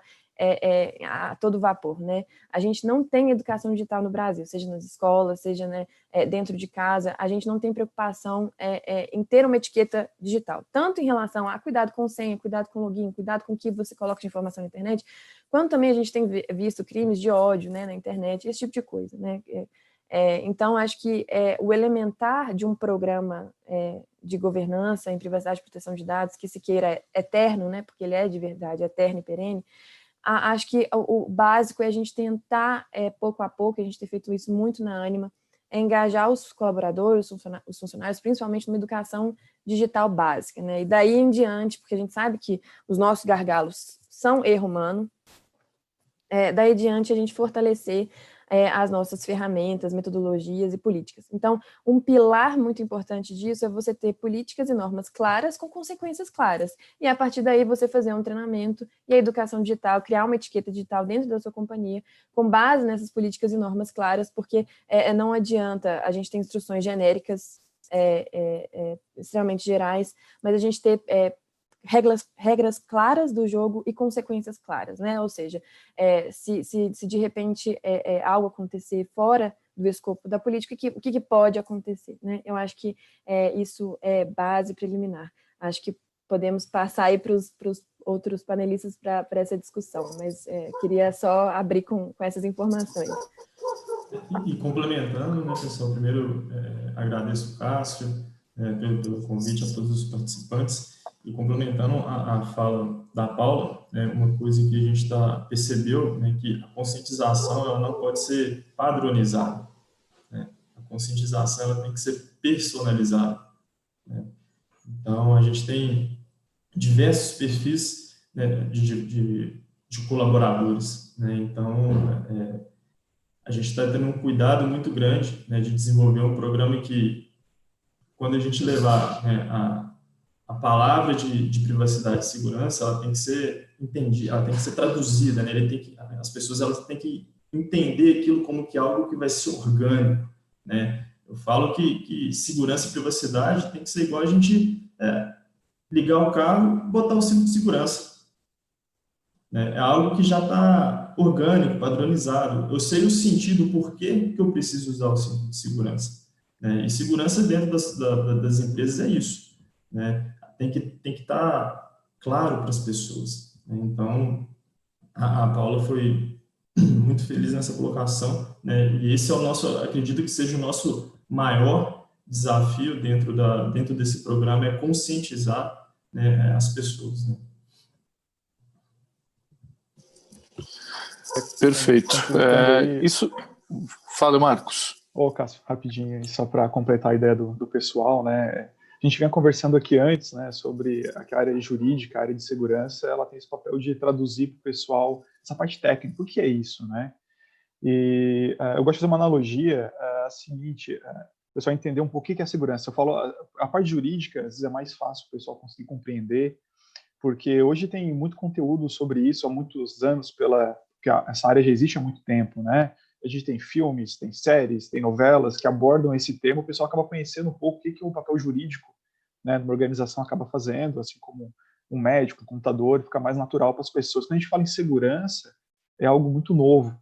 a todo vapor, né? A gente não tem educação digital no Brasil, seja nas escolas, seja, né, dentro de casa, a gente não tem preocupação em ter uma etiqueta digital, tanto em relação a cuidado com senha, cuidado com login, cuidado com o que você coloca de informação na internet, quanto também a gente tem visto crimes de ódio, né, na internet, esse tipo de coisa, né? Então, acho que o elementar de um programa de governança em privacidade e proteção de dados que se queira eterno, né, porque ele é de verdade eterno e perene, acho que o básico é a gente tentar, pouco a pouco, a gente tem feito isso muito na Ânima, engajar os colaboradores, os funcionários, principalmente numa educação digital básica, né? E daí em diante, porque a gente sabe que os nossos gargalos são erro humano, daí em diante a gente fortalecer as nossas ferramentas, metodologias e políticas. Então, um pilar muito importante disso é você ter políticas e normas claras com consequências claras. E, a partir daí, você fazer um treinamento e a educação digital, criar uma etiqueta digital dentro da sua companhia, com base nessas políticas e normas claras, porque não adianta a gente ter instruções genéricas, extremamente gerais, mas a gente ter regras claras do jogo e consequências claras, né? Ou seja, se de repente algo acontecer fora do escopo da política, o que pode acontecer, né? Eu acho que isso é base preliminar. Acho que podemos passar aí para os outros panelistas para essa discussão, mas queria só abrir com essas informações. E complementando, né, pessoal, primeiro agradeço o Cássio pelo convite a todos os participantes. E complementando a fala da Paula, né, uma coisa que a gente percebeu, né, que a conscientização ela não pode ser padronizada, né? A conscientização ela tem que ser personalizada, né? Então, a gente tem diversos perfis, né, de colaboradores, né? Então, a gente está tendo um cuidado muito grande, né, de desenvolver um programa que, quando a gente levar, né, a palavra de privacidade e segurança, ela tem que ser entendida, ela tem que ser traduzida, né? As pessoas elas têm que entender aquilo como que é algo que vai ser orgânico, né? Eu falo que segurança e privacidade tem que ser igual a gente ligar o carro e botar o cinto de segurança, né? É algo que já está orgânico, padronizado. Eu sei o sentido, por que eu preciso usar o cinto de segurança, né? E segurança dentro das empresas é isso, né? Tem que estar claro para as pessoas, né? Então, a Paula foi muito feliz nessa colocação, né? E esse é o nosso, acredito que seja o nosso maior desafio dentro desse programa, é conscientizar, né, as pessoas, né? Perfeito. Isso. Fala, Marcos. Cássio, rapidinho, só para completar a ideia do pessoal, né? A gente vinha conversando aqui antes, né, sobre a área jurídica, a área de segurança, ela tem esse papel de traduzir para o pessoal essa parte técnica. O que é isso, né? E eu gosto de fazer uma analogia seguinte, o pessoal entender um pouco o que é segurança. Eu falo, a parte jurídica, às vezes é mais fácil o pessoal conseguir compreender, porque hoje tem muito conteúdo sobre isso há muitos anos, porque essa área já existe há muito tempo, né? A gente tem filmes, tem séries, tem novelas que abordam esse tema, o pessoal acaba conhecendo um pouco o que o papel jurídico, né, numa organização acaba fazendo, assim como um médico, um contador, fica mais natural para as pessoas. Quando a gente fala em segurança, é algo muito novo,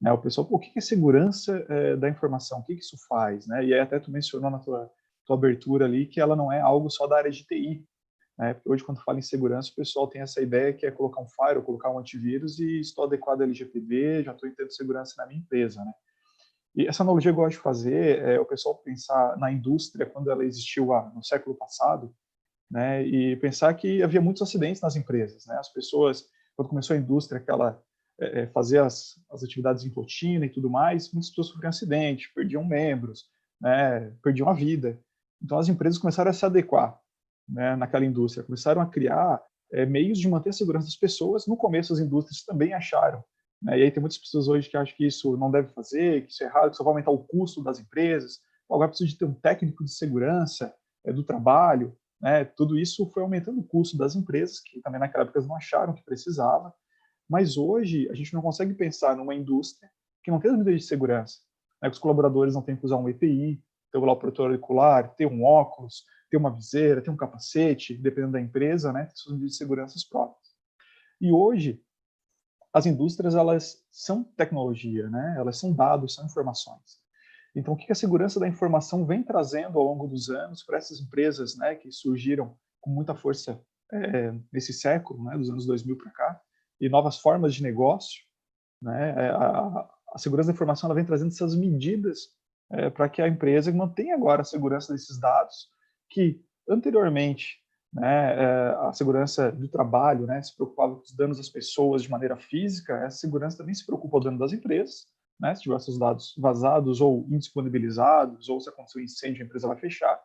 né? O pessoal, pô, o que é segurança da informação? O que isso faz, né? E aí até tu mencionou na tua abertura ali que ela não é algo só da área de TI, né? Porque hoje, quando fala em segurança, o pessoal tem essa ideia que é colocar um firewall, colocar um antivírus e estou adequado ao LGPD, já estou tendo segurança na minha empresa, né? E essa analogia que eu gosto de fazer é o pessoal pensar na indústria quando ela existiu no século passado, né? E pensar que havia muitos acidentes nas empresas, né? As pessoas, quando começou a indústria, fazer as atividades em rotina e tudo mais, muitas pessoas sofriam acidente, perdiam membros, né? Perdiam a vida. Então as empresas começaram a se adequar, né, naquela indústria, começaram a criar meios de manter a segurança das pessoas. No começo as indústrias também acharam, né? E aí tem muitas pessoas hoje que acham que isso não deve fazer, que isso é errado, que isso vai aumentar o custo das empresas. Agora precisa de ter um técnico de segurança do trabalho, né? Tudo isso foi aumentando o custo das empresas, que também naquela época não acharam que precisava. Mas hoje a gente não consegue pensar numa indústria que não tem as medidas de segurança, né? Que os colaboradores não têm que usar um EPI, ter lá o protetor auricular, ter um óculos, ter uma viseira, ter um capacete, dependendo da empresa, né? Ter suas medidas de segurança próprias. E hoje as indústrias, elas são tecnologia, né? Elas são dados, são informações. Então, o que a segurança da informação vem trazendo ao longo dos anos para essas empresas, né, que surgiram com muita força nesse século, né, dos anos 2000 para cá, e novas formas de negócio, né? A segurança da informação ela vem trazendo essas medidas para que a empresa mantenha agora a segurança desses dados, que anteriormente, né, a segurança do trabalho, né, se preocupava com os danos das pessoas de maneira física, essa segurança também se preocupa com o dano das empresas, né, se tiver seus dados vazados ou indisponibilizados, ou se acontecer um incêndio, a empresa vai fechar,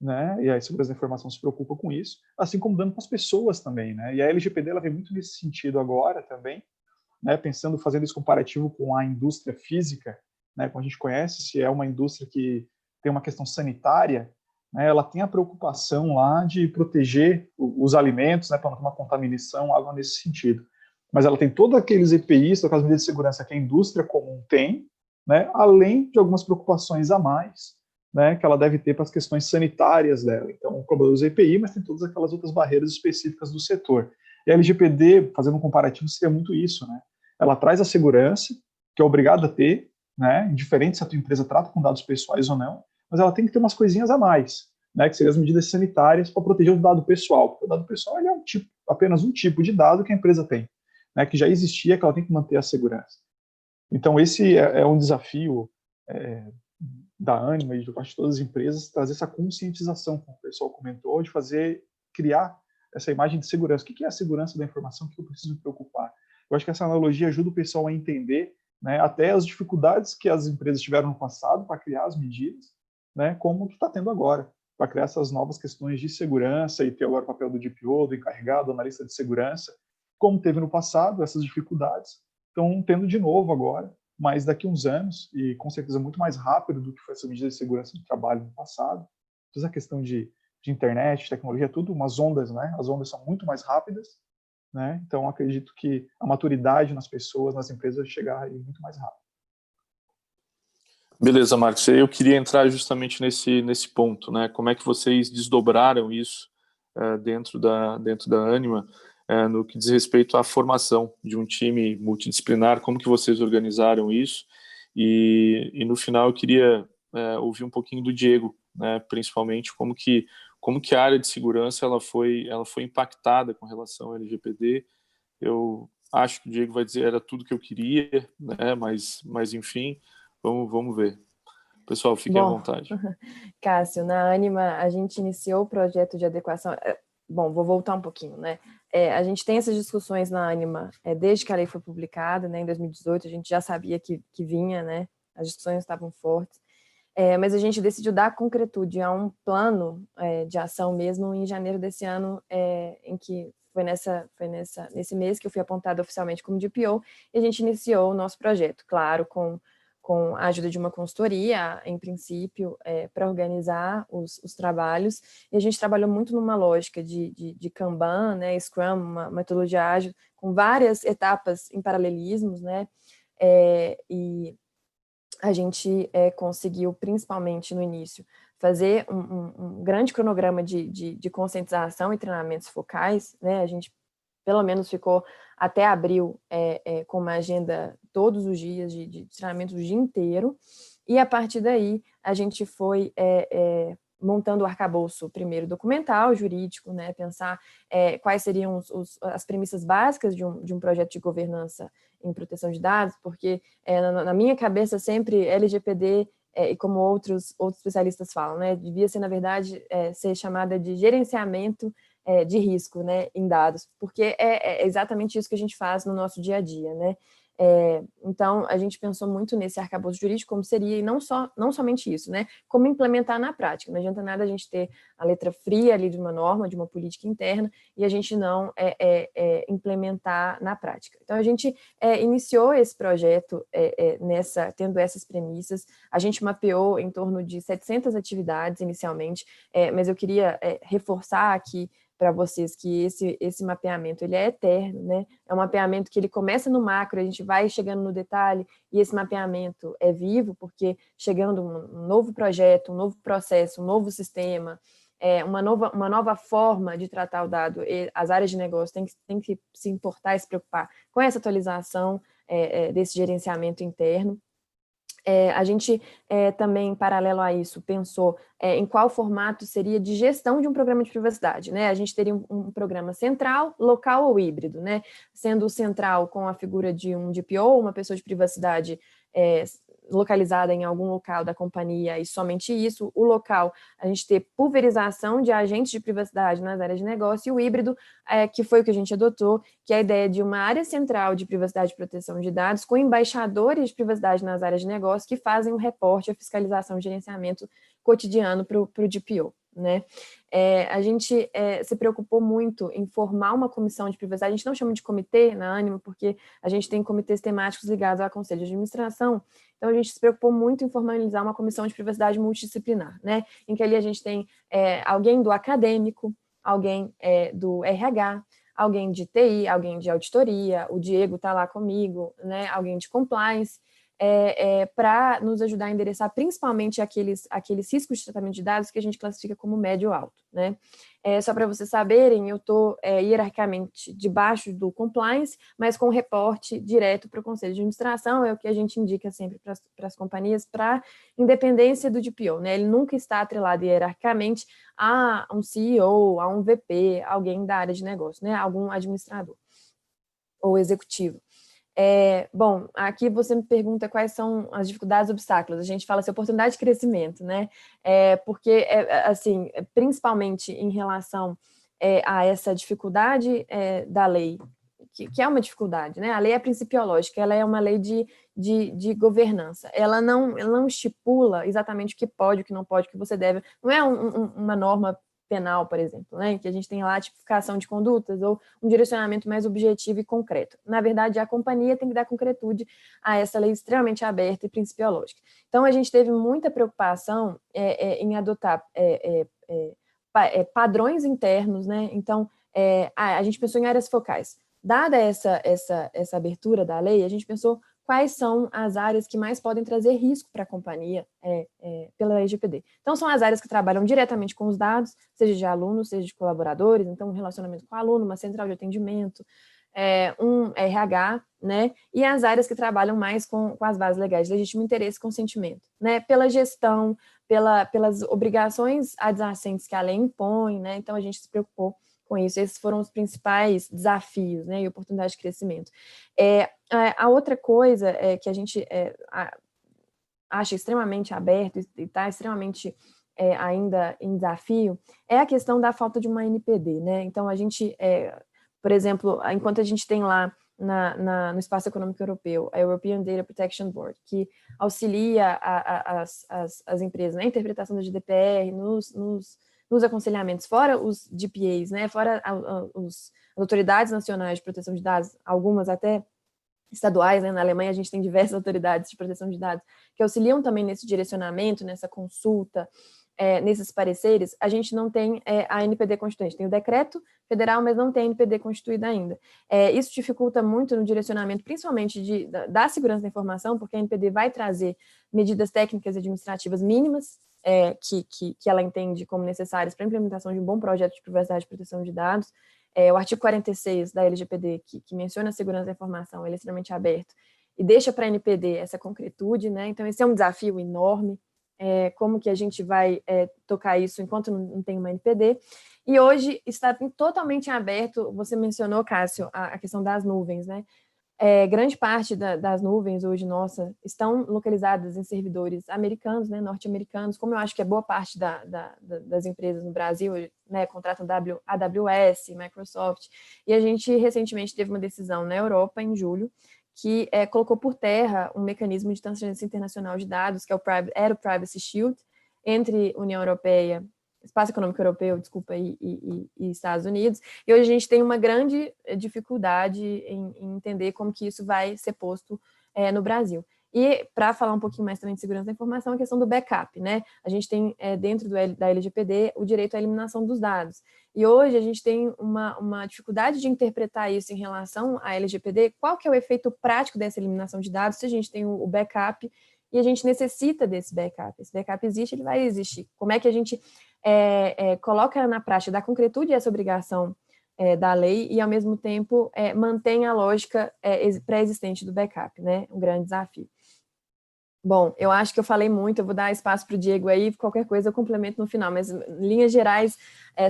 né, e a segurança da informação se preocupa com isso, assim como dano para as pessoas também, né, e a LGPD ela vem muito nesse sentido agora também, né, fazendo esse comparativo com a indústria física, né, como a gente conhece, se é uma indústria que tem uma questão sanitária, né, ela tem a preocupação lá de proteger os alimentos, né, para não ter uma contaminação, algo nesse sentido. Mas ela tem todos aqueles EPIs, todas aquelas medidas de segurança que a indústria comum tem, né, além de algumas preocupações a mais, né, que ela deve ter para as questões sanitárias dela. Então, o problema dos EPI, mas tem todas aquelas outras barreiras específicas do setor. E a LGPD, fazendo um comparativo, seria muito isso, né? Ela traz a segurança, que é obrigada a ter, né, indiferente se a tua empresa trata com dados pessoais ou não, mas ela tem que ter umas coisinhas a mais, né, que seriam as medidas sanitárias para proteger o dado pessoal, porque o dado pessoal ele é apenas um tipo de dado que a empresa tem, né, que já existia, que ela tem que manter a segurança. Então, esse é um desafio da Ânima e de parte de todas as empresas, trazer essa conscientização, como o pessoal comentou, de criar essa imagem de segurança. O que é a segurança da informação que eu preciso me preocupar? Eu acho que essa analogia ajuda o pessoal a entender, né, até as dificuldades que as empresas tiveram no passado para criar as medidas, né, como que está tendo agora, para criar essas novas questões de segurança e ter agora o papel do DPO, do encarregado, do analista de segurança, como teve no passado, essas dificuldades estão tendo de novo agora, mas daqui a uns anos, e com certeza muito mais rápido do que foi essa medida de segurança do trabalho no passado, toda a questão de internet, tecnologia, tudo, umas ondas, né? As ondas são muito mais rápidas, né? Então, acredito que a maturidade nas pessoas, nas empresas, vai chegar aí muito mais rápido. Beleza, Marcos. Eu queria entrar justamente nesse ponto, né? Como é que vocês desdobraram isso dentro da Ânima, no que diz respeito à formação de um time multidisciplinar, como que vocês organizaram isso? E no final eu queria ouvir um pouquinho do Diego, né? Principalmente como que a área de segurança ela foi impactada com relação ao LGPD. Eu acho que o Diego vai dizer era tudo que eu queria, né? Mas enfim, vamos ver. Pessoal, fiquem à vontade. Cássio, na Ânima a gente iniciou o projeto de adequação. Bom, vou voltar um pouquinho, né? A gente tem essas discussões na Ânima desde que a lei foi publicada, né? Em 2018 a gente já sabia que vinha, né? As discussões estavam fortes. Mas a gente decidiu dar concretude a um plano de ação mesmo em janeiro desse ano, em que foi nesse mês que eu fui apontada oficialmente como DPO, e a gente iniciou o nosso projeto, claro, com com a ajuda de uma consultoria, em princípio, para organizar os trabalhos. E a gente trabalhou muito numa lógica de Kanban, né, Scrum, uma metodologia ágil, com várias etapas em paralelismos, né, e a gente conseguiu, principalmente no início, fazer um grande cronograma de conscientização e treinamentos focais, né, a gente pelo menos ficou até abril com uma agenda todos os dias de treinamento o dia inteiro, e a partir daí a gente foi montando o arcabouço primeiro documental, jurídico, né, pensar quais seriam as premissas básicas de um projeto de governança em proteção de dados, porque na minha cabeça sempre LGPD, e como outros especialistas falam, né, devia ser, na verdade, ser chamada de gerenciamento de risco, né, em dados, porque é exatamente isso que a gente faz no nosso dia a dia, né? Então, a gente pensou muito nesse arcabouço jurídico, como seria, e não somente isso, né? Como implementar na prática. Não adianta nada a gente ter a letra fria ali de uma norma, de uma política interna, e a gente não implementar na prática. Então, a gente iniciou esse projeto tendo essas premissas. A gente mapeou em torno de 700 atividades inicialmente, mas eu queria reforçar aqui para vocês que esse mapeamento ele é eterno, né? É um mapeamento que ele começa no macro, a gente vai chegando no detalhe, e esse mapeamento é vivo, porque chegando um novo projeto, um novo processo, um novo sistema, uma nova forma de tratar o dado, e as áreas de negócio têm que se importar e se preocupar com essa atualização desse gerenciamento interno. A gente também, em paralelo a isso, pensou em qual formato seria de gestão de um programa de privacidade, né? A gente teria um programa central, local ou híbrido, né? Sendo o central com a figura de um DPO, uma pessoa de privacidade localizada em algum local da companhia, e somente isso. O local, a gente ter pulverização de agentes de privacidade nas áreas de negócio, e o híbrido, que foi o que a gente adotou, que é a ideia de uma área central de privacidade e proteção de dados, com embaixadores de privacidade nas áreas de negócio que fazem o reporte, a fiscalização e gerenciamento cotidiano para o DPO, né? A gente se preocupou muito em formar uma comissão de privacidade. A gente não chama de comitê na Ânimo, porque a gente tem comitês temáticos ligados ao Conselho de Administração. Então, a gente se preocupou muito em formalizar uma comissão de privacidade multidisciplinar, né? Em que ali a gente tem alguém do acadêmico, alguém do RH, alguém de TI, alguém de auditoria, o Diego está lá comigo, né? Alguém de compliance, para nos ajudar a endereçar principalmente aqueles riscos de tratamento de dados que a gente classifica como médio ou alto, né? Só para vocês saberem, eu estou hierarquicamente debaixo do compliance, mas com reporte direto para o Conselho de Administração, é o que a gente indica sempre para as companhias, para independência do DPO, né? Ele nunca está atrelado hierarquicamente a um CEO, a um VP, alguém da área de negócio, né? Algum administrador ou executivo. Bom, aqui você me pergunta quais são as dificuldades e obstáculos. A gente fala assim, oportunidade de crescimento, né? Porque, assim, principalmente em relação a essa dificuldade da lei, que é uma dificuldade, né? A lei é principiológica, ela é uma lei de governança. Ela não estipula exatamente o que pode, o que não pode, o que você deve. Não é uma norma penal, por exemplo, né, que a gente tem lá a tipificação de condutas ou um direcionamento mais objetivo e concreto. Na verdade, a companhia tem que dar concretude a essa lei extremamente aberta e principiológica. Então, a gente teve muita preocupação em adotar padrões internos, né? Então, a gente pensou em áreas focais. Dada essa abertura da lei, a gente pensou quais são as áreas que mais podem trazer risco para a companhia pela LGPD. Então, são as áreas que trabalham diretamente com os dados, seja de alunos, seja de colaboradores, então, um relacionamento com o aluno, uma central de atendimento, um RH, né? E as áreas que trabalham mais com as bases legais de legítimo interesse e consentimento, né? Pela gestão, pelas obrigações adjacentes que a lei impõe, né? Então, a gente se preocupou com isso. Esses foram os principais desafios, né, e oportunidades de crescimento. A outra coisa que a gente acha extremamente aberto e está extremamente ainda em desafio é a questão da falta de uma NPD, né? Então, a gente, por exemplo, enquanto a gente tem lá no Espaço Econômico Europeu, a European Data Protection Board, que auxilia as empresas na interpretação da GDPR, nos aconselhamentos, fora os DPAs, né, fora as autoridades nacionais de proteção de dados, algumas até estaduais, né? Na Alemanha a gente tem diversas autoridades de proteção de dados que auxiliam também nesse direcionamento, nessa consulta, nesses pareceres. A gente não tem a NPD constituinte, tem o decreto federal, mas não tem a NPD constituída ainda. Isso dificulta muito no direcionamento, principalmente da segurança da informação, porque a NPD vai trazer medidas técnicas e administrativas mínimas que ela entende como necessárias para a implementação de um bom projeto de privacidade e proteção de dados. O artigo 46 da LGPD, que menciona a segurança da informação, ele é extremamente aberto e deixa para a NPD essa concretude, né? Então, esse é um desafio enorme. Como que a gente vai tocar isso enquanto não tem uma NPD? E hoje está totalmente aberto, você mencionou, Cássio, a questão das nuvens, né? Grande parte das nuvens hoje, nossa, estão localizadas em servidores americanos, né, norte-americanos, como eu acho que é boa parte das empresas no Brasil, né, contratam AWS, Microsoft, e a gente recentemente teve uma decisão na Europa, em julho, que colocou por terra um mecanismo de transferência internacional de dados, que era o Privacy Shield, entre União Europeia, Espaço Econômico Europeu, desculpa, e Estados Unidos, e hoje a gente tem uma grande dificuldade em entender como que isso vai ser posto no Brasil. E, para falar um pouquinho mais também de segurança da informação, a questão do backup, né? A gente tem, dentro da LGPD, o direito à eliminação dos dados. E hoje a gente tem uma dificuldade de interpretar isso em relação à LGPD. Qual que é o efeito prático dessa eliminação de dados se a gente tem o backup e a gente necessita desse backup? Esse backup existe, ele vai existir. Como é que a gente coloca na prática, dá concretude a essa obrigação da lei e, ao mesmo tempo, mantém a lógica pré-existente do backup, né? Um grande desafio. Bom, eu acho que eu falei muito, eu vou dar espaço para o Diego aí, qualquer coisa eu complemento no final, mas, em linhas gerais,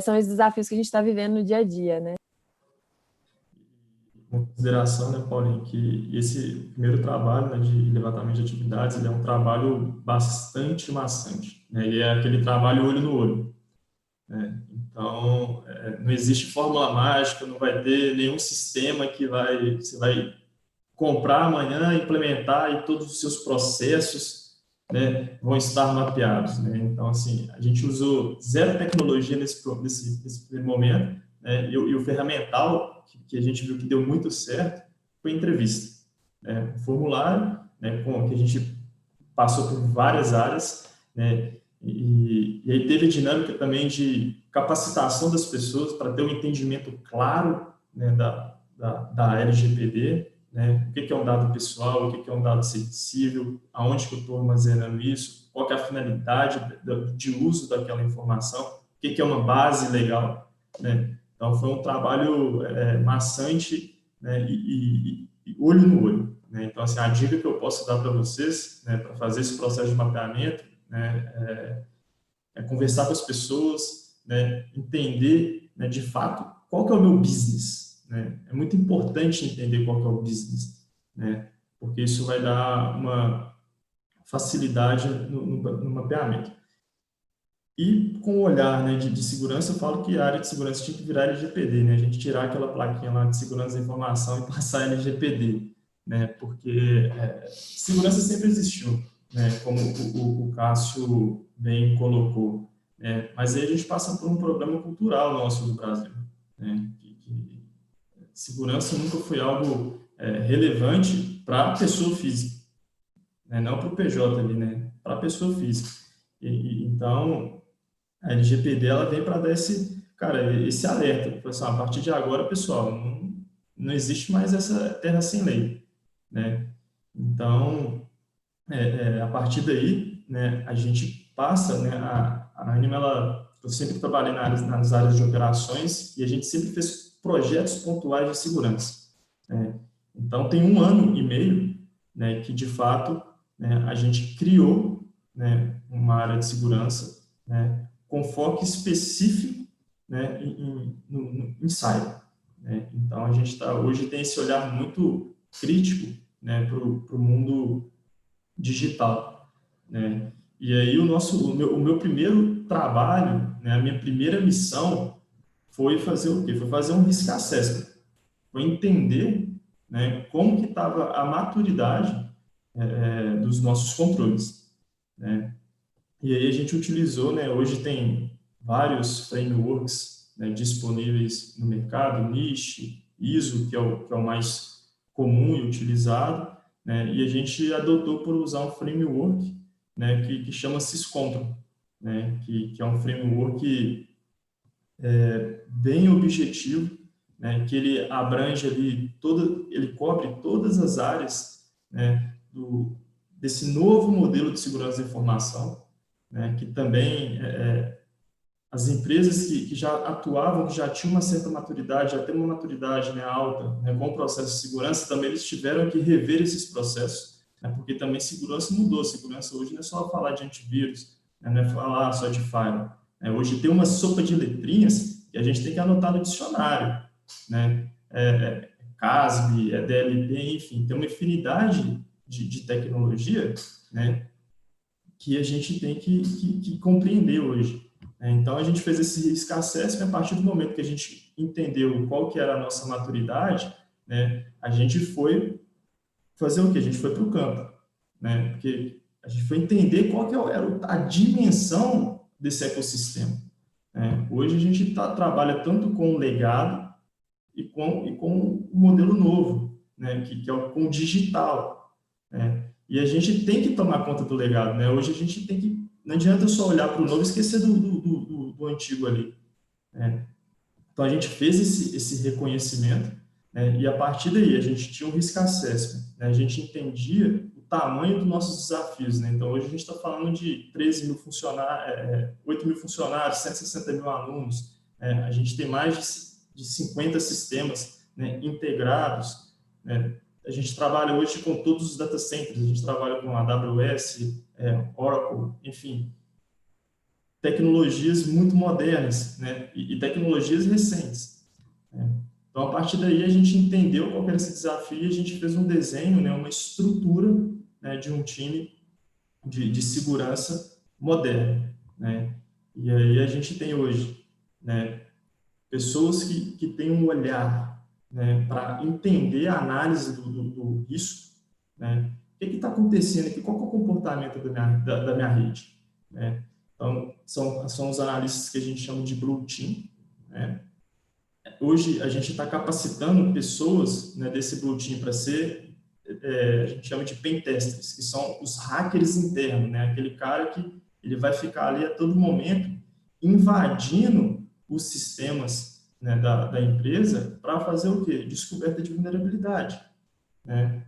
são os desafios que a gente está vivendo no dia a dia, né? Uma consideração, né, Paulinho, que esse primeiro trabalho, né, de levantamento de atividades, ele é um trabalho bastante maçante, né? Ele é aquele trabalho olho no olho, né? Então, não existe fórmula mágica, não vai ter nenhum sistema que você vai comprar amanhã, implementar e todos os seus processos, né, vão estar mapeados, né? Então, assim, a gente usou zero tecnologia nesse primeiro momento, né? E o ferramental que a gente viu que deu muito certo foi a entrevista, né? O formulário, né, que a gente passou por várias áreas, né? E aí teve a dinâmica também de capacitação das pessoas para ter um entendimento claro, né, da LGPD, né? O que é um dado pessoal, o que é um dado sensível, aonde que eu estou armazenando isso, qual que é a finalidade de uso daquela informação, o que é uma base legal, né? Então, foi um trabalho maçante, né, e olho no olho, né? Então, assim, a dica que eu posso dar para vocês, né, para fazer esse processo de mapeamento, né, é conversar com as pessoas, né, entender, né, de fato qual que é o meu business, né? É muito importante entender qual que é o business, né, porque isso vai dar uma facilidade no mapeamento. E com o olhar, né, de segurança, eu falo que a área de segurança tinha que virar LGPD, né? A gente tirar aquela plaquinha lá de segurança da informação e passar LGPD, né? Porque segurança sempre existiu, né? Como o Cássio bem colocou, né? Mas aí a gente passa por um problema cultural nosso do Brasil, né? Que segurança nunca foi algo relevante para a pessoa física, né? Não para o PJ ali, né? Para a pessoa física. Então, a LGPD ela vem para dar esse alerta. Assim, a partir de agora, pessoal, não existe mais essa terra sem lei, né? Então, a partir daí, né, a gente passa, né, a Anima, eu sempre trabalhei nas áreas de operações e a gente sempre fez projetos pontuais de segurança, né? Então, tem 1 ano e meio, né, que, de fato, né, a gente criou, né, uma área de segurança, né, com foco específico, né, em cyber, né? Então, a gente hoje tem esse olhar muito crítico, né, para o mundo digital, né? E aí o meu primeiro trabalho, né, a minha primeira missão foi fazer o quê? Foi fazer um risk assessment, foi entender, né, como que estava a maturidade dos nossos controles, né? E aí a gente utilizou, né, hoje tem vários frameworks, né, disponíveis no mercado, NIST, ISO, que é o mais comum e utilizado, né, e a gente adotou por usar um framework, né, que chama Syscontro, né, que é um framework bem objetivo, né, que ele abrange ali ele cobre todas as áreas, né, desse novo modelo de segurança da informação, né, que também as empresas que já atuavam, que já tinham uma certa maturidade, já têm uma maturidade, né, alta, né, com o processo de segurança, também eles tiveram que rever esses processos, né, porque também segurança mudou. Segurança hoje não é só falar de antivírus, né, não é falar só de firewall. Né, hoje tem uma sopa de letrinhas que a gente tem que anotar no dicionário, né, CASB, DLP, enfim, tem uma infinidade de tecnologia, né, que a gente tem que compreender hoje. Então, a gente fez esse risk assessment. A partir do momento que a gente entendeu qual que era a nossa maturidade, né, a gente foi fazer o quê? A gente foi para o campo, né, porque a gente foi entender qual que era a dimensão desse ecossistema. Né. Hoje, a gente trabalha tanto com o legado e com o modelo novo, né, que é com o digital. Né, e a gente tem que tomar conta do legado. Né. Hoje, a gente tem que... Não adianta só olhar para o novo e esquecer do antigo ali. Né? Então, a gente fez esse reconhecimento, né? E a partir daí a gente tinha um risk assessment. Né? A gente entendia o tamanho dos nossos desafios. Né? Então, hoje a gente está falando de 13 mil funcionários, 8 mil funcionários, 160 mil alunos. A gente tem mais de 50 sistemas, né, integrados. Né? A gente trabalha hoje com todos os data centers. A gente trabalha com AWS, Oracle, enfim, tecnologias muito modernas, né, e tecnologias recentes. Né. Então, a partir daí, a gente entendeu qual era esse desafio e a gente fez um desenho, né, uma estrutura, né, de um time de segurança moderno. Né. E aí a gente tem hoje, né, pessoas que têm um olhar, né, para entender a análise do risco, né. O que está acontecendo aqui? Qual é o comportamento da minha rede? Né? Então, são os analistas que a gente chama de Blue Team. Né? Hoje, a gente está capacitando pessoas, né, desse Blue Team para ser, a gente chama de pen testers, que são os hackers internos, né? Aquele cara que ele vai ficar ali a todo momento invadindo os sistemas, né, da empresa para fazer o quê? Descoberta de vulnerabilidade. Né?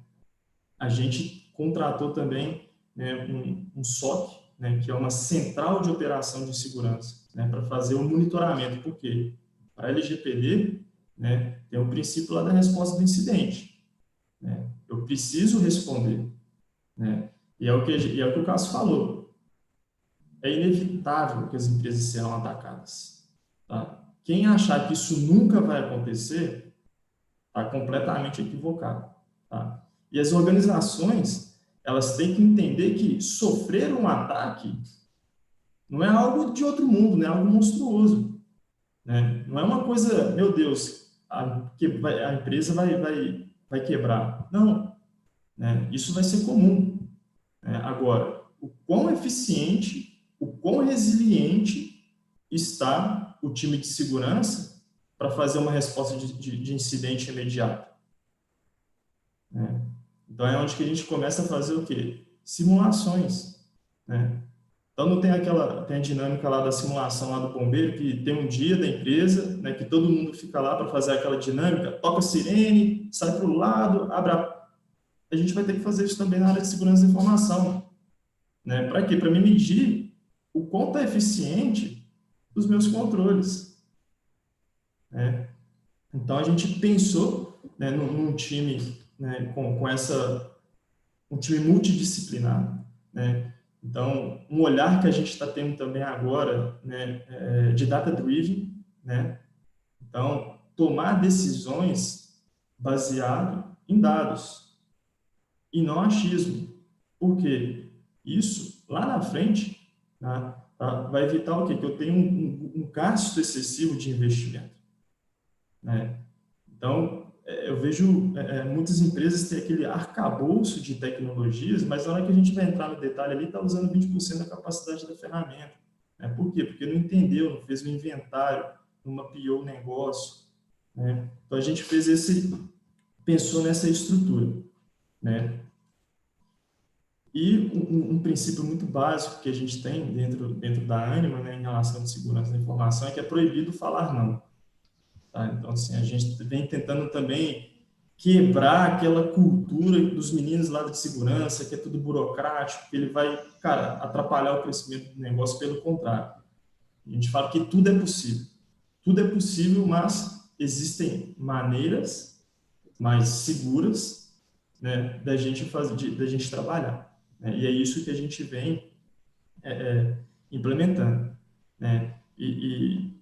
A gente contratou também, né, um SOC, né, que é uma central de operação de segurança, né, para fazer o monitoramento. Por quê? A LGPD, né, tem o princípio lá da resposta do incidente. Né? Eu preciso responder. Né? E é o que o Cássio falou. É inevitável que as empresas serão atacadas. Tá? Quem achar que isso nunca vai acontecer está completamente equivocado. Tá? E as organizações, elas têm que entender que sofrer um ataque não é algo de outro mundo, não é algo monstruoso. Né? Não é uma coisa, meu Deus, a empresa vai quebrar. Não. Né? Isso vai ser comum. Né? Agora, o quão eficiente, o quão resiliente está o time de segurança para fazer uma resposta de incidente imediato. Né? Então, é onde que a gente começa a fazer o quê? Simulações. Né? Então, não tem tem a dinâmica lá da simulação lá do bombeiro, que tem um dia da empresa, né, que todo mundo fica lá para fazer aquela dinâmica, toca a sirene, sai para o lado, abre a gente vai ter que fazer isso também na área de segurança da informação. Né? Para quê? Para me medir o quanto é eficiente os meus controles. Né? Então, a gente pensou, né, num time, né, com um time multidisciplinar. Né? Então, um olhar que a gente está tendo também agora, né, de data-driven. Né? Então, tomar decisões baseado em dados e não achismo. Por quê? Isso, lá na frente, né, vai evitar o quê? Que eu tenha um gasto excessivo de investimento. Né? Então, eu vejo muitas empresas ter aquele arcabouço de tecnologias, mas na hora que a gente vai entrar no detalhe ali, está usando 20% da capacidade da ferramenta. Né? Por quê? Porque não entendeu, não fez o inventário, não mapeou o negócio. Né? Então, a gente fez pensou nessa estrutura, né? E um princípio muito básico que a gente tem dentro da Ânima, né, em relação à segurança da informação, é que é proibido falar não. Tá? Então, assim, a gente vem tentando também quebrar aquela cultura dos meninos lá de segurança, que é tudo burocrático, que ele vai, cara, atrapalhar o crescimento do negócio, pelo contrário. A gente fala que tudo é possível. Tudo é possível, mas existem maneiras mais seguras, né, da gente fazer, da gente trabalhar, né? E é isso que a gente vem implementando, né? E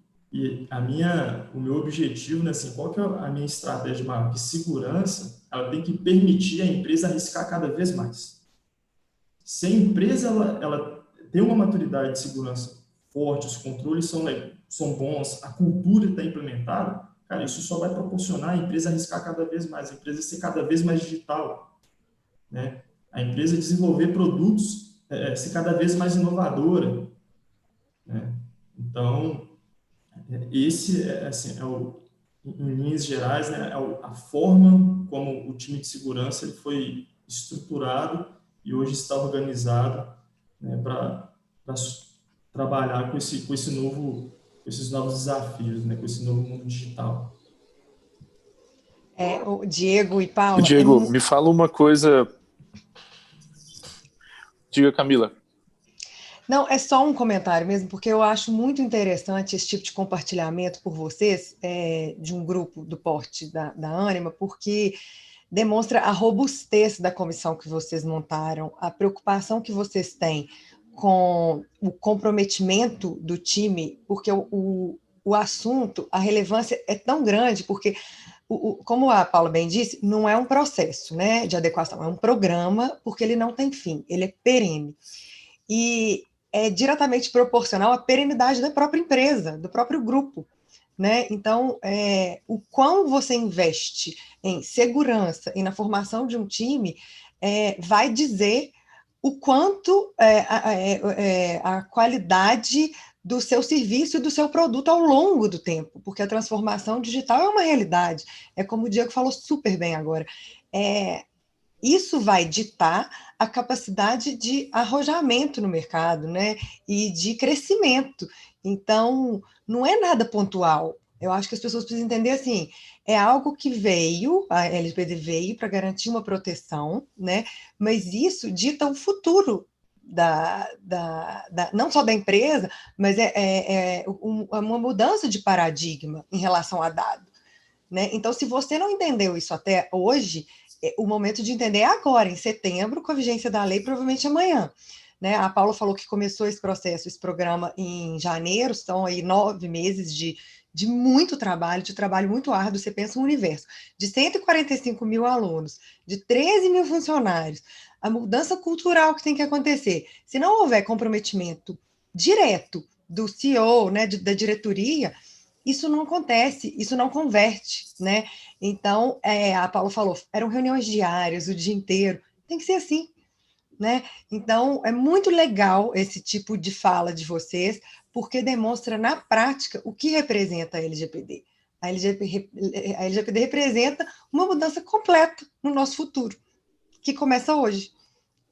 o meu objetivo, né, assim, qual que é a minha estratégia maior? Que segurança, ela tem que permitir a empresa arriscar cada vez mais. Se a empresa ela tem uma maturidade de segurança forte, os controles são bons, a cultura está implementada, cara, isso só vai proporcionar a empresa arriscar cada vez mais, a empresa ser cada vez mais digital, né? A empresa desenvolver produtos, ser cada vez mais inovadora, né? Então, esse assim, em linhas gerais, né, a forma como o time de segurança ele foi estruturado e hoje está organizado, né, para trabalhar com esses novos desafios, né, com esse novo mundo digital. O Diego e Paula... Diego, me fala uma coisa... Diga, Camila. Não, é só um comentário mesmo, porque eu acho muito interessante esse tipo de compartilhamento por vocês, de um grupo do porte da Ânima, porque demonstra a robustez da comissão que vocês montaram, a preocupação que vocês têm com o comprometimento do time, porque o assunto, a relevância é tão grande, porque, como a Paula bem disse, não é um processo, né, de adequação, é um programa, porque ele não tem fim, ele é perene. E é diretamente proporcional à perenidade da própria empresa, do próprio grupo, né? Então, o quão você investe em segurança e na formação de um time vai dizer o quanto a qualidade do seu serviço e do seu produto ao longo do tempo, porque a transformação digital é uma realidade. É como o Diego falou super bem agora. Isso vai ditar a capacidade de arrojamento no mercado, né? E de crescimento. Então, não é nada pontual. Eu acho que as pessoas precisam entender assim, é algo que a LGPD veio para garantir uma proteção, né? Mas isso dita o futuro não só da empresa, mas uma mudança de paradigma em relação a dado, né? Então, se você não entendeu isso até hoje, o momento de entender é agora, em setembro, com a vigência da lei, provavelmente amanhã. Né? A Paula falou que começou esse programa em janeiro, são aí 9 meses de muito trabalho, de trabalho muito árduo. Você pensa um universo de 145 mil alunos, de 13 mil funcionários, a mudança cultural que tem que acontecer. Se não houver comprometimento direto do CEO, né, da diretoria, isso não acontece, isso não converte, né? Então, a Paula falou, eram reuniões diárias, o dia inteiro, tem que ser assim, né? Então, é muito legal esse tipo de fala de vocês, porque demonstra na prática o que representa a LGPD. A LGPD representa uma mudança completa no nosso futuro, que começa hoje,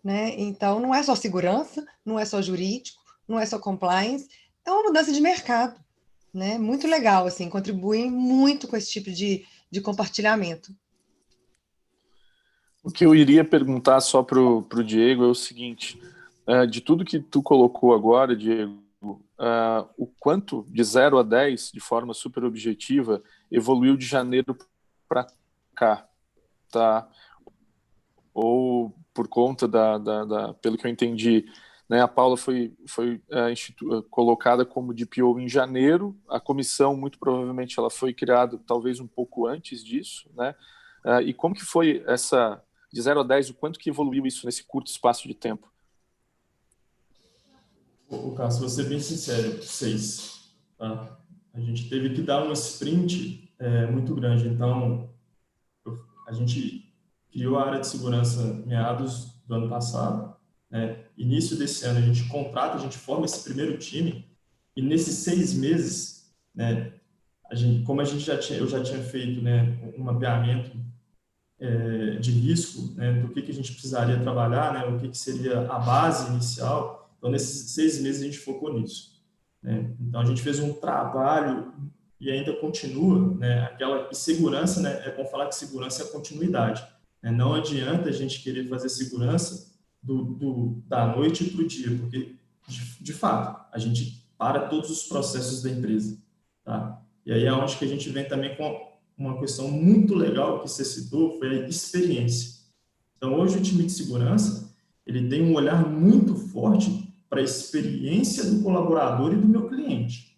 né? Então, não é só segurança, não é só jurídico, não é só compliance, é uma mudança de mercado, né? Muito legal, assim, contribuem muito com esse tipo de compartilhamento. O que eu iria perguntar só para o Diego é o seguinte, de tudo que tu colocou agora, Diego, o quanto de 0 a 10, de forma super objetiva, evoluiu de janeiro para cá, tá? Ou por conta pelo que eu entendi, né, a Paula foi colocada como DPO em janeiro, a comissão, muito provavelmente, ela foi criada talvez um pouco antes disso, né? E como que foi essa, de 0 a 10, o quanto que evoluiu isso nesse curto espaço de tempo? Cássio, vou ser bem sincero, 6. Tá? A gente teve que dar um sprint muito grande, então a gente criou a área de segurança meados do ano passado, né? Início desse ano a gente contrata, a gente forma esse primeiro time, e nesses 6 meses, né, como eu já tinha feito, né, um mapeamento de risco, né, do que a gente precisaria trabalhar, né, o que seria a base inicial. Então, nesses 6 meses, a gente focou nisso, né? Então, a gente fez um trabalho e ainda continua, né, e segurança, né, é bom falar que segurança é continuidade, né? Não adianta a gente querer fazer segurança da noite para o dia, porque, de fato, a gente para todos os processos da empresa, tá? E aí é onde que a gente vem também com uma questão muito legal que você citou, foi a experiência. Então, hoje o time de segurança, ele tem um olhar muito forte para a experiência do colaborador e do meu cliente,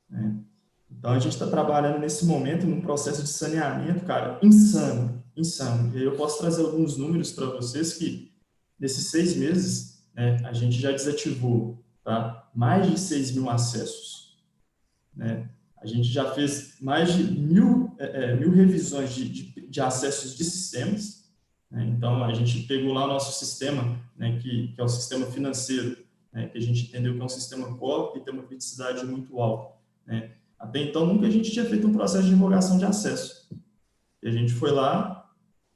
né? Então, a gente está trabalhando nesse momento num processo de saneamento, cara, insano. E aí eu posso trazer alguns números para vocês que, nesses 6 meses, né, a gente já desativou, tá, mais de 6.000 acessos, né? A gente já fez mais de 1.000 revisões de acessos de sistemas, né? Então, a gente pegou lá o nosso sistema, né, que é o sistema financeiro, né, que a gente entendeu que é um sistema core e tem uma criticidade muito alta, né? Até então, nunca a gente tinha feito um processo de revogação de acesso. E a gente foi lá,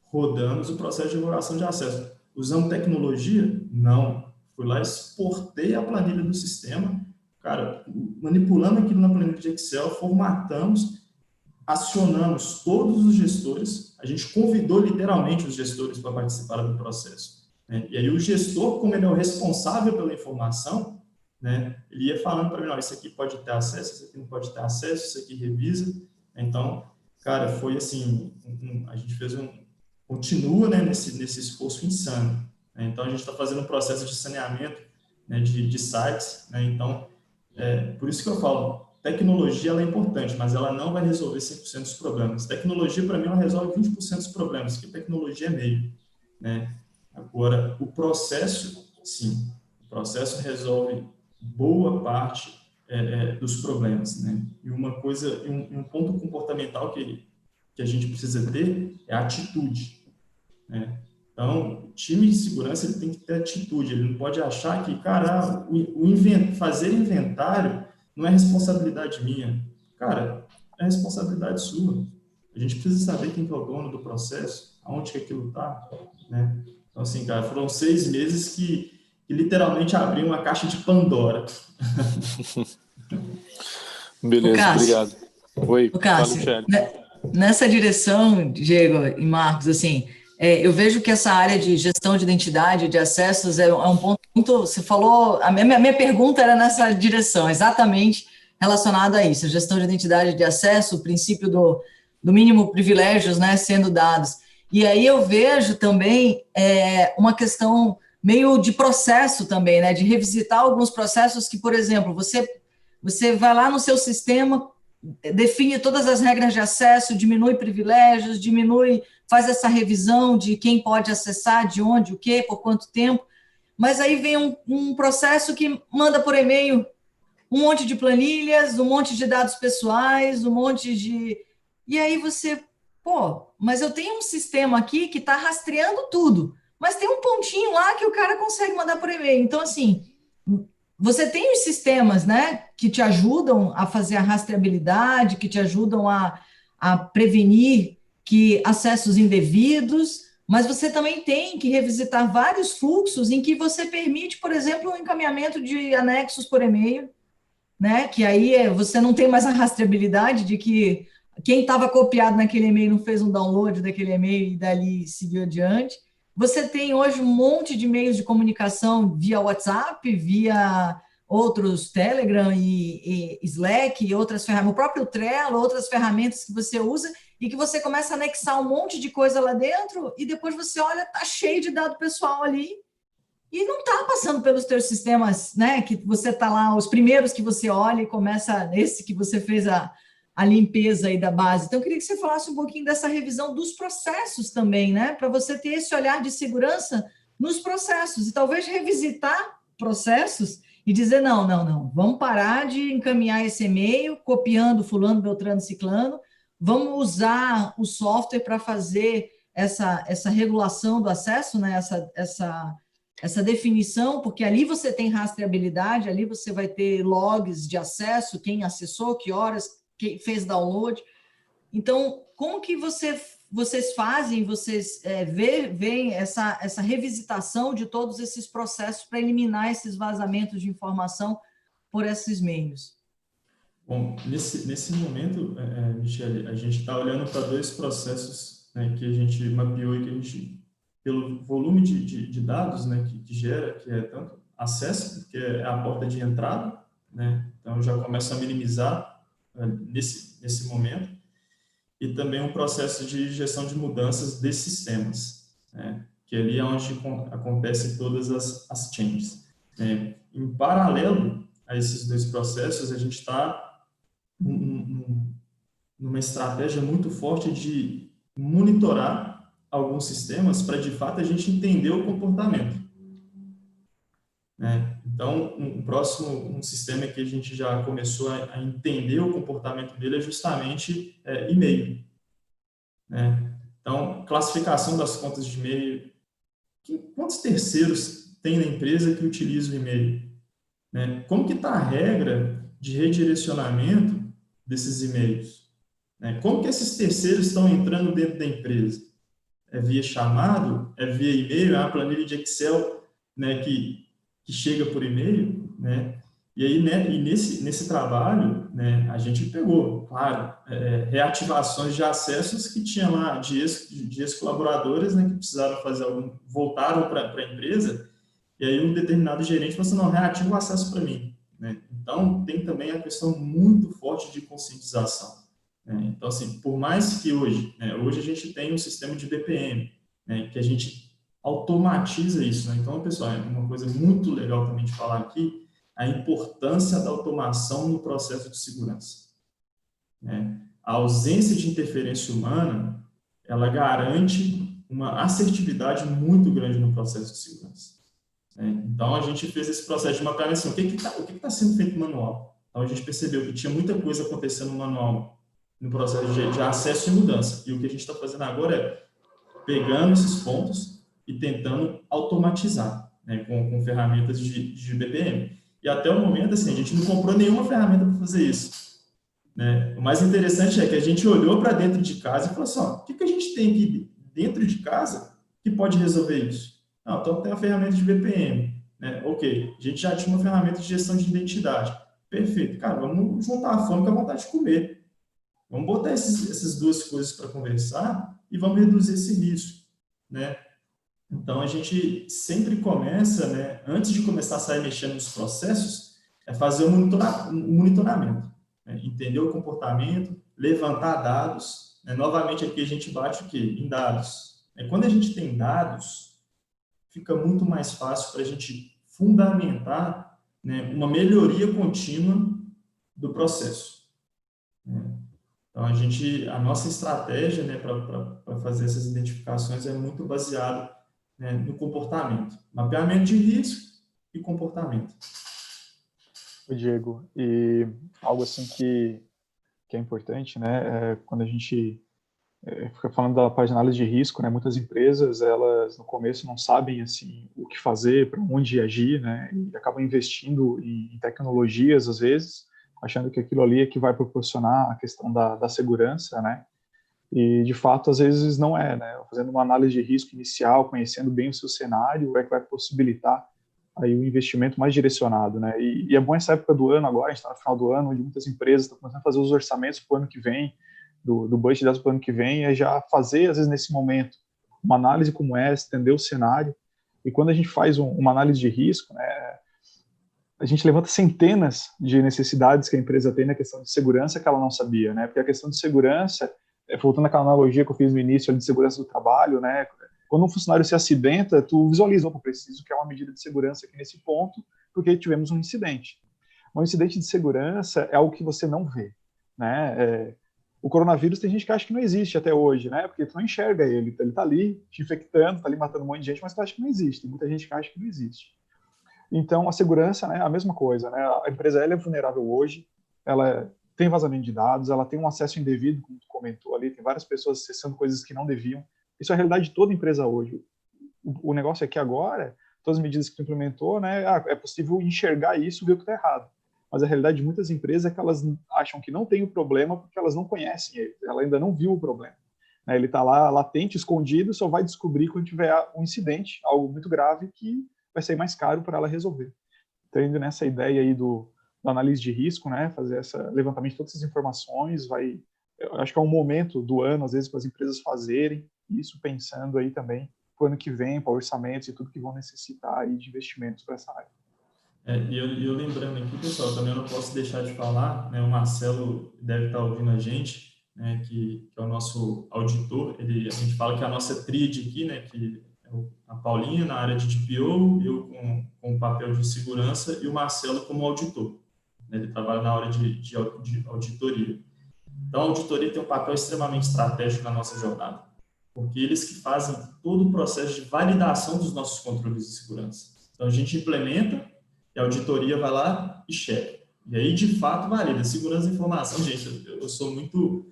rodamos o processo de revogação de acesso. Usamos tecnologia? Não. Fui lá, exportei a planilha do sistema, cara, manipulando aquilo na planilha de Excel, formatamos, acionamos todos os gestores, a gente convidou literalmente os gestores para participar do processo, né? E aí o gestor, como ele é o responsável pela informação, né, ele ia falando para mim, não, isso aqui pode ter acesso, isso aqui não pode ter acesso, isso aqui revisa. Então, cara, foi assim, a gente continua, né, nesse esforço insano, né? Então, a gente está fazendo um processo de saneamento, né, de sites, né? Então, por isso que eu falo, tecnologia ela é importante, mas ela não vai resolver 100% dos problemas. Tecnologia, para mim, ela resolve 20% dos problemas, porque tecnologia é meio, né? Agora, o processo, sim, o processo resolve boa parte dos problemas, né? E uma coisa, um ponto comportamental que a gente precisa ter é a atitude, né? Então, o time de segurança ele tem que ter atitude, ele não pode achar que, cara, fazer inventário não é responsabilidade minha. Cara, é responsabilidade sua. A gente precisa saber quem que é o dono do processo, aonde que aquilo está, né? Então, assim, cara, foram 6 meses que literalmente abriu uma caixa de Pandora. Beleza, obrigado. Oi, Cássio, nessa direção, Diego e Marcos, assim, eu vejo que essa área de gestão de identidade, de acessos, é um ponto muito... Você falou... A minha pergunta era nessa direção, exatamente relacionado a isso, a gestão de identidade de acesso, o princípio do mínimo privilégios, né, sendo dados. E aí eu vejo também uma questão meio de processo também, né, de revisitar alguns processos que, por exemplo, você vai lá no seu sistema, define todas as regras de acesso, diminui privilégios, faz essa revisão de quem pode acessar, de onde, o quê, por quanto tempo, mas aí vem um processo que manda por e-mail um monte de planilhas, um monte de dados pessoais, um monte de... E aí você, mas eu tenho um sistema aqui que está rastreando tudo, mas tem um pontinho lá que o cara consegue mandar por e-mail. Então, assim, você tem os sistemas, né, que te ajudam a fazer a rastreabilidade, que te ajudam a prevenir que acessos indevidos, mas você também tem que revisitar vários fluxos em que você permite, por exemplo, o encaminhamento de anexos por e-mail, né, que aí você não tem mais a rastreabilidade de que quem estava copiado naquele e-mail não fez um download daquele e-mail e dali seguiu adiante. Você tem hoje um monte de meios de comunicação via WhatsApp, via outros Telegram e Slack e outras ferramentas, o próprio Trello, outras ferramentas que você usa e que você começa a anexar um monte de coisa lá dentro e depois você olha, tá cheio de dado pessoal ali e não está passando pelos teus sistemas, né, que você está lá, os primeiros que você olha e começa, esse que você fez a limpeza aí da base. Então, eu queria que você falasse um pouquinho dessa revisão dos processos também, né, para você ter esse olhar de segurança nos processos e talvez revisitar processos e dizer, não, vamos parar de encaminhar esse e-mail copiando fulano, beltrano, ciclano, vamos usar o software para fazer essa regulação do acesso, né, essa definição, porque ali você tem rastreabilidade, ali você vai ter logs de acesso, quem acessou, que horas, quem fez download. Então, como que você vocês fazem, vocês veem essa revisitação de todos esses processos para eliminar esses vazamentos de informação por esses meios? Bom, nesse momento, Michele, a gente está olhando para 2 processos, né, que a gente mapeou e que a gente, pelo volume de dados, né, que gera, que é tanto acesso, porque é a porta de entrada, né, então já começa a minimizar nesse momento, e também um processo de gestão de mudanças de sistemas, né, que ali é onde acontece todas as changes. Em paralelo a esses 2 processos, a gente está numa estratégia muito forte de monitorar alguns sistemas para, de fato, a gente entender o comportamento. Né? Então, um sistema que a gente já começou a entender o comportamento dele é justamente e-mail. Né? Então, classificação das contas de e-mail. Quantos terceiros tem na empresa que utilizam o e-mail? Né? Como que está a regra de redirecionamento desses e-mails? Né? Como que esses terceiros estão entrando dentro da empresa? É via chamado? É via e-mail? É uma planilha de Excel, né, que chega por e-mail? Né? E aí, né, nesse trabalho, né, a gente pegou, claro, reativações de acessos que tinha lá de ex-colaboradores, né, que precisaram fazer voltaram para a empresa, e aí um determinado gerente falou assim, não, reativa o acesso para mim. Né? Então, tem também a questão muito forte de conscientização. Né? Então, assim, por mais que hoje a gente tem um sistema de BPM, né, que a gente automatiza isso. Né? Então, pessoal, é uma coisa muito legal também de falar aqui, a importância da automação no processo de segurança. Né? A ausência de interferência humana, ela garante uma assertividade muito grande no processo de segurança. Então, a gente fez esse processo de mapeamento assim, o que está sendo feito manual. Então, a gente percebeu que tinha muita coisa acontecendo no manual, no processo de acesso e mudança. E o que a gente está fazendo agora é pegando esses pontos e tentando automatizar, né, com ferramentas de BPM. E até o momento, assim, a gente não comprou nenhuma ferramenta para fazer isso. Né? O mais interessante é que a gente olhou para dentro de casa e falou assim, o que a gente tem aqui dentro de casa que pode resolver isso? Não, então tem a ferramenta de BPM, né? Ok, a gente já tinha uma ferramenta de gestão de identidade. Perfeito. Cara, vamos juntar a fome com a vontade de comer. Vamos botar essas 2 coisas para conversar e vamos reduzir esse risco, né? Então, a gente sempre começa, né, antes de começar a sair mexendo nos processos, fazer um monitoramento, né? Entender o comportamento, levantar dados. Né? Novamente, aqui a gente bate o quê? Em dados. Quando a gente tem dados, fica muito mais fácil para a gente fundamentar, né, uma melhoria contínua do processo. Né? Então, a nossa estratégia, né, para fazer essas identificações é muito baseada, né, no comportamento. Mapeamento de risco e comportamento. Diego, e algo assim que é importante, né, quando a gente fica falando da parte de análise de risco, né? Muitas empresas, elas no começo não sabem assim o que fazer, para onde agir, né? E acabam investindo em tecnologias às vezes, achando que aquilo ali é que vai proporcionar a questão da segurança, né? E de fato às vezes não é, né? Fazendo uma análise de risco inicial, conhecendo bem o seu cenário, é que vai possibilitar aí o investimento mais direcionado, né? E é bom essa época do ano agora, a gente está no final do ano, onde muitas empresas estão começando a fazer os orçamentos para o ano que vem, do budget delas para o ano que vem, é já fazer, às vezes, nesse momento, uma análise como essa, entender o cenário. E quando a gente faz uma análise de risco, né, a gente levanta centenas de necessidades que a empresa tem na questão de segurança que ela não sabia, né? Porque a questão de segurança, voltando àquela analogia que eu fiz no início ali de segurança do trabalho, né? Quando um funcionário se acidenta, tu visualiza, opa, preciso que é uma medida de segurança aqui nesse ponto, porque tivemos um incidente. Um incidente de segurança é algo que você não vê, né? O coronavírus tem gente que acha que não existe até hoje, né? Porque tu não enxerga ele tá ali te infectando, tá ali matando um monte de gente, mas tu acha que não existe. Tem muita gente que acha que não existe. Então, a segurança, né, é a mesma coisa, né? A empresa ela é vulnerável hoje, ela tem vazamento de dados, ela tem um acesso indevido, como tu comentou ali, tem várias pessoas acessando coisas que não deviam. Isso é a realidade de toda empresa hoje. O negócio é que agora, todas as medidas que tu implementou, né, é possível enxergar isso e ver o que está errado. Mas a realidade de muitas empresas é que elas acham que não tem o problema porque elas não conhecem ele, ela ainda não viu o problema. né? Ele está lá latente, escondido, só vai descobrir quando tiver um incidente, algo muito grave que vai ser mais caro para ela resolver. Então, indo nessa ideia aí da análise de risco, né, fazer esse levantamento de todas essas informações, eu acho que é um momento do ano, às vezes, para as empresas fazerem isso, pensando aí também para o ano que vem, para orçamentos e tudo que vão necessitar aí de investimentos para essa área. E eu lembrando aqui, pessoal, também eu não posso deixar de falar, né, o Marcelo deve estar ouvindo a gente, né, que é o nosso auditor, a gente fala que é a nossa tríade aqui, né, que é a Paulinha na área de DPO, eu com o papel de segurança e o Marcelo como auditor. Né, ele trabalha na área de auditoria. Então, a auditoria tem um papel extremamente estratégico na nossa jornada, porque eles que fazem todo o processo de validação dos nossos controles de segurança. Então, a gente implementa e a auditoria vai lá e checa. E aí, de fato, valida. Segurança da informação, gente, eu sou muito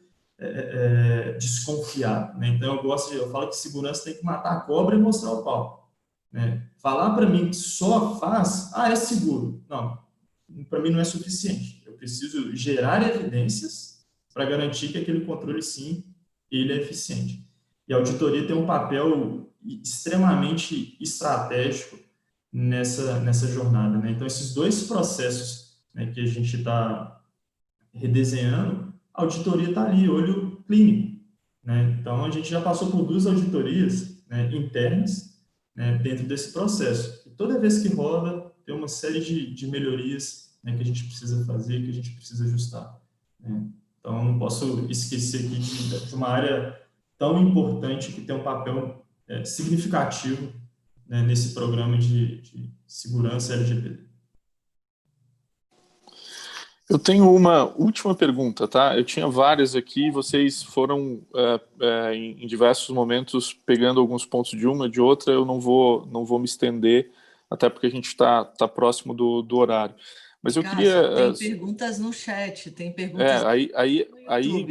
desconfiado, né? Então, eu falo que segurança tem que matar a cobra e mostrar o pau. Né? Falar para mim que só faz, é seguro. Não, para mim não é suficiente. Eu preciso gerar evidências para garantir que aquele controle, sim, ele é eficiente. E a auditoria tem um papel extremamente estratégico nessa jornada. Né? Então, esses dois processos, né, que a gente está redesenhando, a auditoria está ali, olho clínico. Né? Então, a gente já passou por 2 auditorias, né, internas, né, dentro desse processo. E toda vez que roda, tem uma série de melhorias, né, que a gente precisa fazer, que a gente precisa ajustar. Né? Então, não posso esquecer aqui de uma área tão importante que tem um papel significativo, né, nesse programa de segurança LGPD. Eu tenho uma última pergunta, tá? Eu tinha várias aqui, vocês foram em diversos momentos pegando alguns pontos de uma, de outra, eu não vou me estender, até porque a gente está próximo do horário. Mas eu queria... Tem perguntas no chat, tem perguntas aí,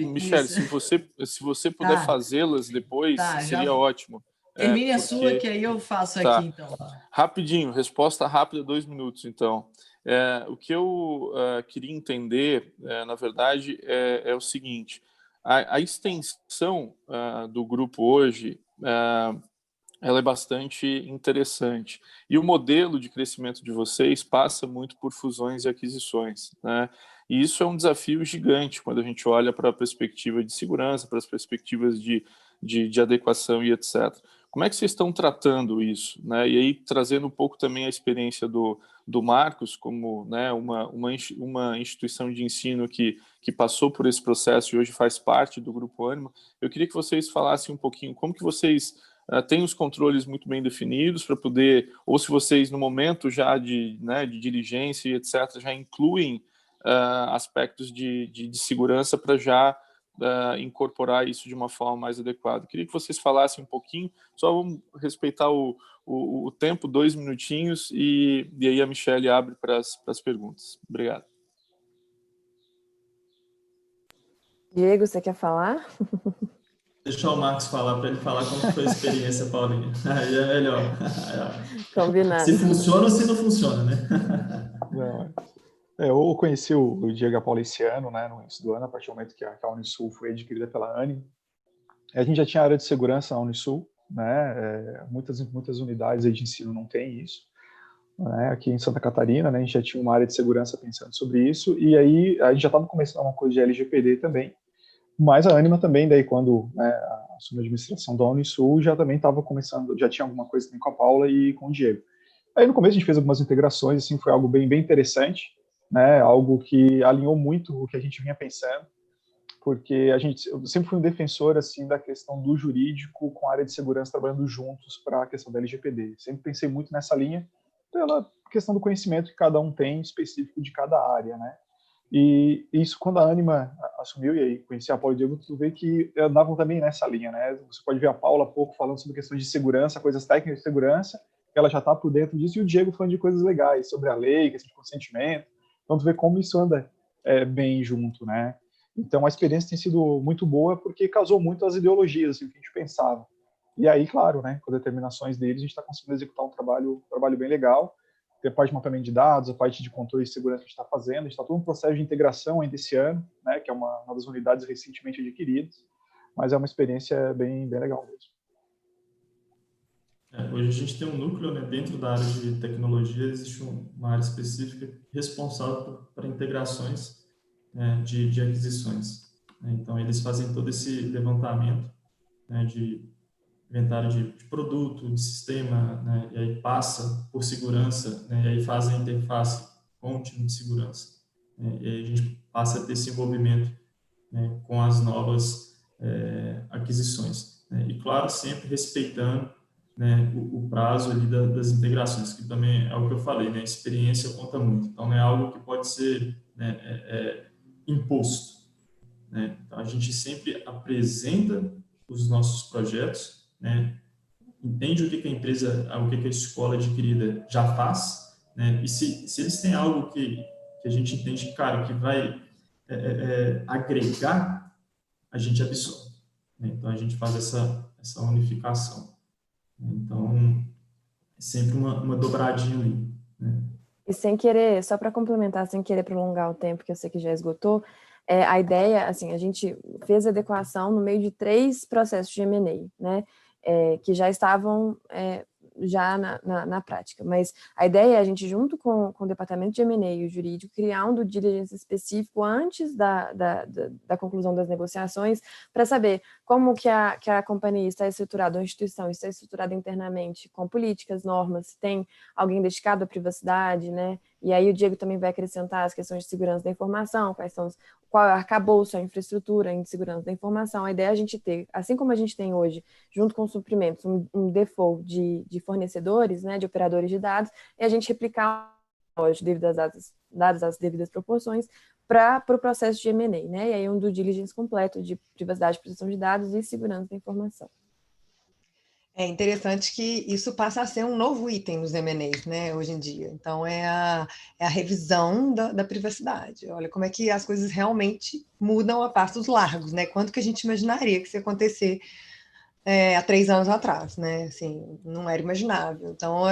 Michele, se você puder fazê-las depois, seria ótimo. Termine a sua, que aí eu faço aqui, então. Rapidinho, resposta rápida, 2 minutos, então. O que eu queria entender, na verdade, é o seguinte: a extensão do grupo hoje ela é bastante interessante. E o modelo de crescimento de vocês passa muito por fusões e aquisições, né? E isso é um desafio gigante quando a gente olha para a perspectiva de segurança, para as perspectivas de adequação e etc. Como é que vocês estão tratando isso, né? E aí, trazendo um pouco também a experiência do Marcos, como, né, uma instituição de ensino que passou por esse processo e hoje faz parte do Grupo Ânima, eu queria que vocês falassem um pouquinho como que vocês têm os controles muito bem definidos para poder, ou se vocês, no momento já de diligência e etc., já incluem aspectos de segurança para já incorporar isso de uma forma mais adequada. Queria que vocês falassem um pouquinho, só vamos respeitar o tempo, 2 minutinhos, e aí a Michele abre para as perguntas. Obrigado. Diego, você quer falar? Deixa o Marcos falar, para ele falar como foi a experiência, Paulinho. Aí é melhor. Combinado. Se funciona ou se não funciona, né? Eu conheci o Diego e a Paula esse ano, né, no início do ano, a partir do momento que a Unisul foi adquirida pela Ânima. A gente já tinha área de segurança na Unisul, né, muitas unidades aí de ensino não tem isso. Né, aqui em Santa Catarina, né, a gente já tinha uma área de segurança pensando sobre isso, e aí a gente já estava começando uma coisa de LGPD também. Mas a Ânima também, daí quando assumiu a administração da Unisul, já também estava começando, já tinha alguma coisa também com a Paula e com o Diego. Aí no começo a gente fez algumas integrações, assim, foi algo bem interessante, né, algo que alinhou muito o que a gente vinha pensando, porque eu sempre fui um defensor, assim, da questão do jurídico com a área de segurança trabalhando juntos para a questão da LGPD. Sempre pensei muito nessa linha, pela questão do conhecimento que cada um tem específico de cada área, né. E isso, quando a Ânima assumiu, e aí conheci a Paula e o Diego, tu vê que andavam também nessa linha, né? Você pode ver a Paula há pouco falando sobre questões de segurança, coisas técnicas de segurança, ela já está por dentro disso, e o Diego falando de coisas legais, sobre a lei, questão de consentimento. Então, tu vê como isso anda bem junto, né? Então, a experiência tem sido muito boa, porque casou muito as ideologias, assim, o que a gente pensava. E aí, claro, né, com as determinações deles, a gente está conseguindo executar um trabalho bem legal. Tem a parte de mapeamento de dados, a parte de controle de segurança que a gente está fazendo. A gente está todo um processo de integração ainda esse ano, né, que é uma das unidades recentemente adquiridas. mas é uma experiência bem legal mesmo. Hoje a gente tem um núcleo, né, dentro da área de tecnologia, existe uma área específica responsável para integrações, né, de aquisições. Então, eles fazem todo esse levantamento, né, de inventário de produto, de sistema, né, e aí passa por segurança, né, e aí faz a interface com o time de segurança. Né, e aí a gente passa a ter esse envolvimento, né, com as novas aquisições. Né, e, claro, sempre respeitando, né, o prazo ali das integrações, que também é o que eu falei, né, a experiência conta muito. Então, não é algo que pode ser, né, imposto. Né? Então, a gente sempre apresenta os nossos projetos, né, entende o que a empresa, o que a escola adquirida já faz, né, e se eles têm algo que a gente entende, cara, que vai agregar, a gente absorve. Né? Então, a gente faz essa unificação. Então, é sempre uma dobradinha ali. Né? E sem querer, só para complementar, sem querer prolongar o tempo, que eu sei que já esgotou, a ideia, assim, a gente fez adequação no meio de 3 processos de M&A, né, que já estavam já na prática. Mas a ideia é a gente, junto com o departamento de M&A e o jurídico, criar um due diligence específico antes da conclusão das negociações, para saber como que a companhia está estruturada, a instituição está estruturada internamente, com políticas, normas, se tem alguém dedicado à privacidade, né? E aí o Diego também vai acrescentar as questões de segurança da informação, qual é o arcabouço, a infraestrutura em segurança da informação. A ideia é a gente ter, assim como a gente tem hoje, junto com os suprimentos, um default de fornecedores, né, de operadores de dados, e a gente replicar, dadas as devidas proporções, para o processo de M&A, né? E aí um due diligence completo de privacidade, proteção de dados e segurança da informação. É interessante que isso passa a ser um novo item nos M&As, né, hoje em dia. Então, é a revisão da privacidade. Olha como é que as coisas realmente mudam a passos largos, né? Quanto que a gente imaginaria que isso ia acontecer há 3 anos atrás, né? Assim, não era imaginável. Então,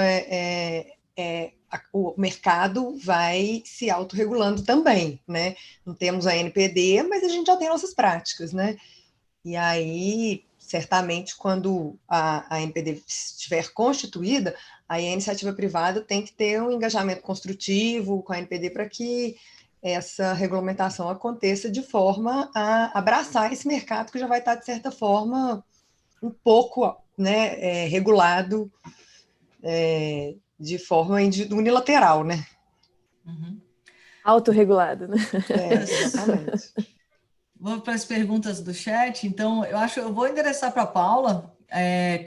o mercado vai se autorregulando também, né? Não temos a NPD, mas a gente já tem nossas práticas, né? E aí, certamente, quando a NPD estiver constituída, aí a iniciativa privada tem que ter um engajamento construtivo com a NPD para que essa regulamentação aconteça de forma a abraçar esse mercado que já vai estar, de certa forma, um pouco, né, regulado de forma unilateral, né? Uhum. Autorregulado, né? Exatamente. Vamos para as perguntas do chat. Então, eu vou endereçar para a Paula.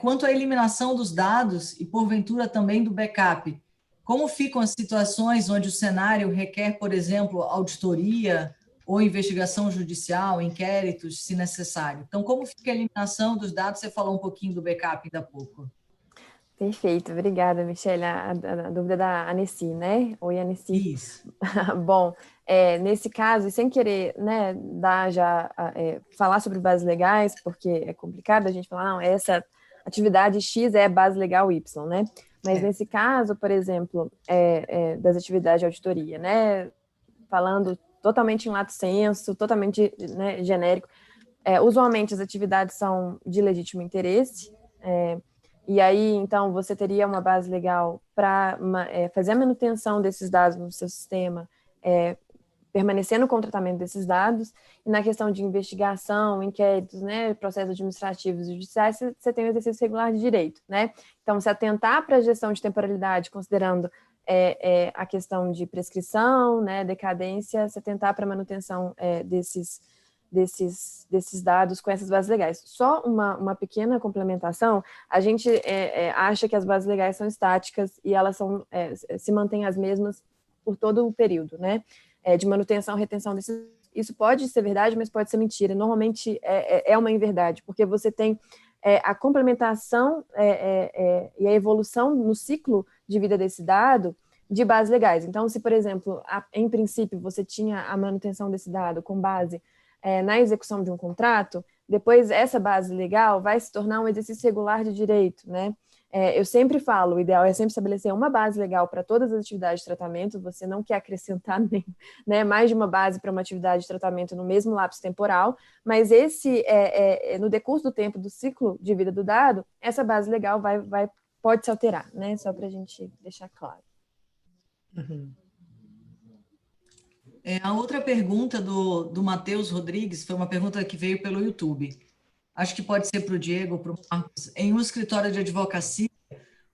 Quanto à eliminação dos dados e, porventura, também do backup, como ficam as situações onde o cenário requer, por exemplo, auditoria ou investigação judicial, inquéritos, se necessário? Então, como fica a eliminação dos dados? Você falou um pouquinho do backup ainda há pouco. Perfeito, obrigada, Michelle. A dúvida da Anessi, né? Oi, Anessi. Isso. Bom, nesse caso, e sem querer, né, falar sobre bases legais, porque é complicado a gente falar, não, essa atividade X é base legal Y, né? Mas nesse caso, por exemplo, das atividades de auditoria, né? Falando totalmente em lato sensu, totalmente, né, genérico, usualmente as atividades são de legítimo interesse, e aí, então, você teria uma base legal para fazer a manutenção desses dados no seu sistema, permanecendo com o tratamento desses dados, e na questão de investigação, inquéritos, né, processos administrativos e judiciais, você tem o exercício regular de direito, né? Então, se atentar para a gestão de temporalidade, considerando a questão de prescrição, né, decadência, se atentar para a manutenção desses dados com essas bases legais. Só uma pequena complementação, a gente acha que as bases legais são estáticas e elas se mantêm as mesmas por todo o período, né? De manutenção, retenção desses. Isso pode ser verdade, mas pode ser mentira. Normalmente é uma inverdade, porque você tem a complementação e a evolução no ciclo de vida desse dado de bases legais. Então, se, por exemplo, em princípio, você tinha a manutenção desse dado com base na execução de um contrato, depois essa base legal vai se tornar um exercício regular de direito, né? Eu sempre falo, o ideal é sempre estabelecer uma base legal para todas as atividades de tratamento, você não quer acrescentar nem, né, mais de uma base para uma atividade de tratamento no mesmo lapso temporal, mas no decurso do tempo do ciclo de vida do dado, essa base legal pode se alterar, né? Só para a gente deixar claro. Uhum. A outra pergunta do Matheus Rodrigues foi uma pergunta que veio pelo YouTube. Acho que pode ser para o Diego, para o Marcos. Em um escritório de advocacia,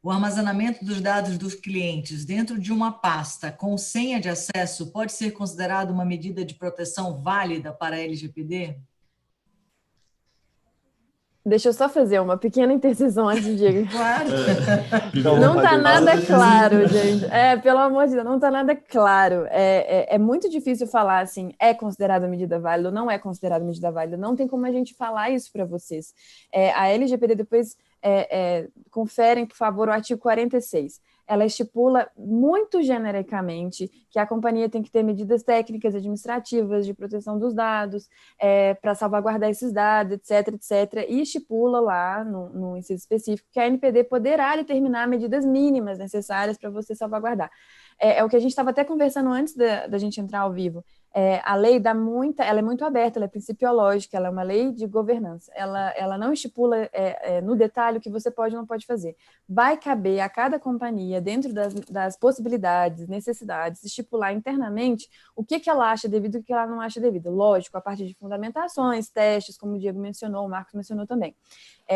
o armazenamento dos dados dos clientes dentro de uma pasta com senha de acesso pode ser considerado uma medida de proteção válida para a LGPD? Deixa eu só fazer uma pequena intercessão antes, Diego. Claro. Não está nada claro, gente. Pelo amor de Deus, não está nada claro. É muito difícil falar assim, é considerada medida válida ou não é considerada medida válida. Não tem como a gente falar isso para vocês. A LGPD depois conferem, por favor, o artigo 46. Ela estipula muito genericamente que a companhia tem que ter medidas técnicas, administrativas, de proteção dos dados, para salvaguardar esses dados, etc., etc., e estipula lá, no inciso específico, que a ANPD poderá determinar medidas mínimas necessárias para você salvaguardar. É o que a gente estava até conversando antes da gente entrar ao vivo. A lei ela é muito aberta, ela é principiológica, ela é uma lei de governança, ela não estipula no detalhe o que você pode ou não pode fazer. Vai caber a cada companhia, dentro das possibilidades, necessidades, estipular internamente o que ela acha devido e o que ela não acha devido. Lógico, a partir de fundamentações, testes, como o Diego mencionou, o Marcos mencionou também.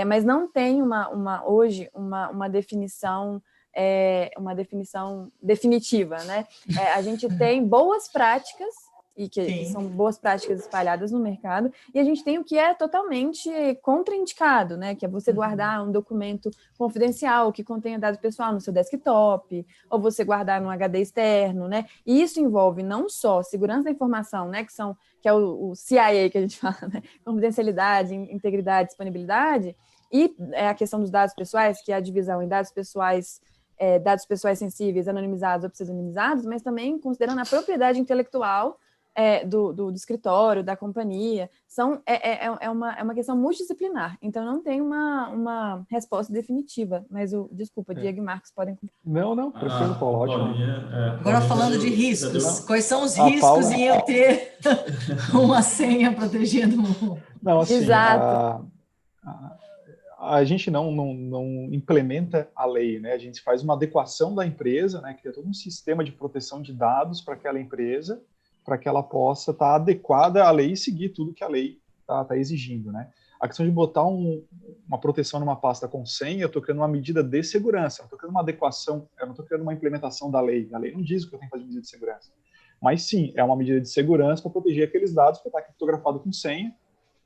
Mas não tem hoje uma definição definitiva, né? A gente tem boas práticas, e que são boas práticas espalhadas no mercado, e a gente tem o que é totalmente contraindicado, né? Que é você guardar um documento confidencial que contenha dados pessoais no seu desktop, ou você guardar num HD externo, né? E isso envolve não só segurança da informação, né? Que é o CIA que a gente fala, né? Confidencialidade, integridade, disponibilidade, e a questão dos dados pessoais, que é a divisão em dados pessoais sensíveis, anonimizados ou pseudonimizados, mas também considerando a propriedade intelectual do escritório, da companhia. É uma questão multidisciplinar, então não tem uma resposta definitiva, mas desculpa, Diego e Marcos podem... Não, tranquilo, Paulo, ótimo. Agora falando de riscos, quais são os riscos em eu ter uma senha protegendo? Não, assim, exato. A gente não implementa a lei, né? A gente faz uma adequação da empresa, né? Cria todo um sistema de proteção de dados para aquela empresa, para que ela possa estar adequada à lei e seguir tudo que a lei está exigindo, né? A questão de botar uma proteção numa pasta com senha, eu estou criando uma medida de segurança, eu não estou criando uma adequação, eu não estou criando uma implementação da lei. A lei não diz o que eu tenho que fazer de medida de segurança. Mas sim, é uma medida de segurança para proteger aqueles dados que está criptografado com senha.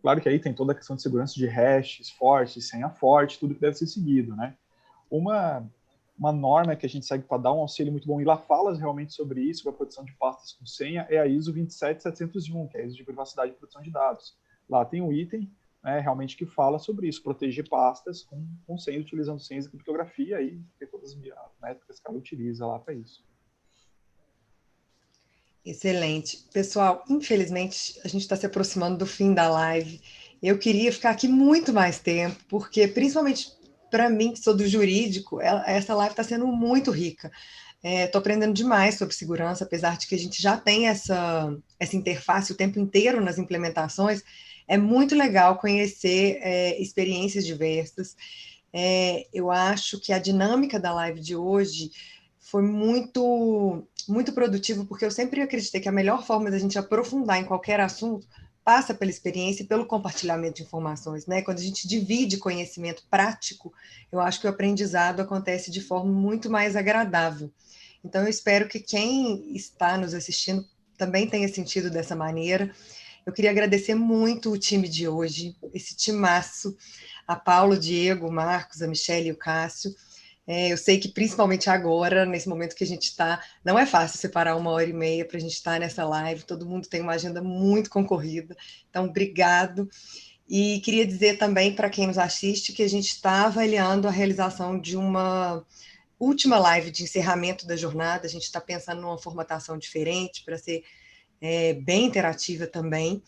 Claro que aí tem toda a questão de segurança de hashes fortes, senha forte, tudo que deve ser seguido, né? Uma norma que a gente segue para dar um auxílio muito bom, e lá fala realmente sobre isso, sobre a proteção de pastas com senha, é a ISO 27701, que é a ISO de privacidade e proteção de dados. Lá tem um item, né, realmente que fala sobre isso, proteger pastas com senhas, utilizando senhas de criptografia, e tem todas as métricas que ela utiliza lá para isso. Excelente. Pessoal, infelizmente, a gente está se aproximando do fim da live. Eu queria ficar aqui muito mais tempo, porque, principalmente para mim, que sou do jurídico, essa live está sendo muito rica. Estou aprendendo demais sobre segurança, apesar de que a gente já tem essa interface o tempo inteiro nas implementações. É muito legal conhecer experiências diversas. Eu acho que a dinâmica da live de hoje foi muito, muito produtivo, porque eu sempre acreditei que a melhor forma da gente aprofundar em qualquer assunto passa pela experiência e pelo compartilhamento de informações, né? Quando a gente divide conhecimento prático, eu acho que o aprendizado acontece de forma muito mais agradável. Então, eu espero que quem está nos assistindo também tenha sentido dessa maneira. Eu queria agradecer muito o time de hoje, esse timaço, a Paula, o Diego, o Marcos, a Michelle e o Cássio. Eu sei que, principalmente agora, nesse momento que a gente está, não é fácil separar 1h30 para a gente estar nessa live, todo mundo tem uma agenda muito concorrida, então, obrigado. E queria dizer também, para quem nos assiste, que a gente está avaliando a realização de uma última live de encerramento da jornada, a gente está pensando numa formatação diferente, para ser bem interativa também.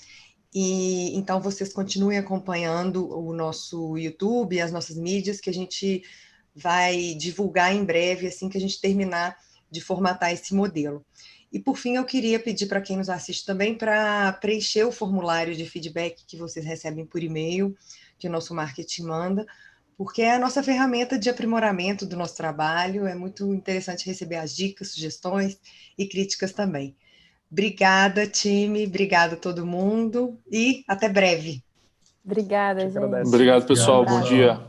E então, vocês continuem acompanhando o nosso YouTube e as nossas mídias, que a gente vai divulgar em breve, assim que a gente terminar de formatar esse modelo. E, por fim, eu queria pedir para quem nos assiste também para preencher o formulário de feedback que vocês recebem por e-mail, que o nosso marketing manda, porque é a nossa ferramenta de aprimoramento do nosso trabalho. É muito interessante receber as dicas, sugestões e críticas também. Obrigada, time, obrigada a todo mundo e até breve. Obrigada, gente. Obrigado, pessoal. Bom dia.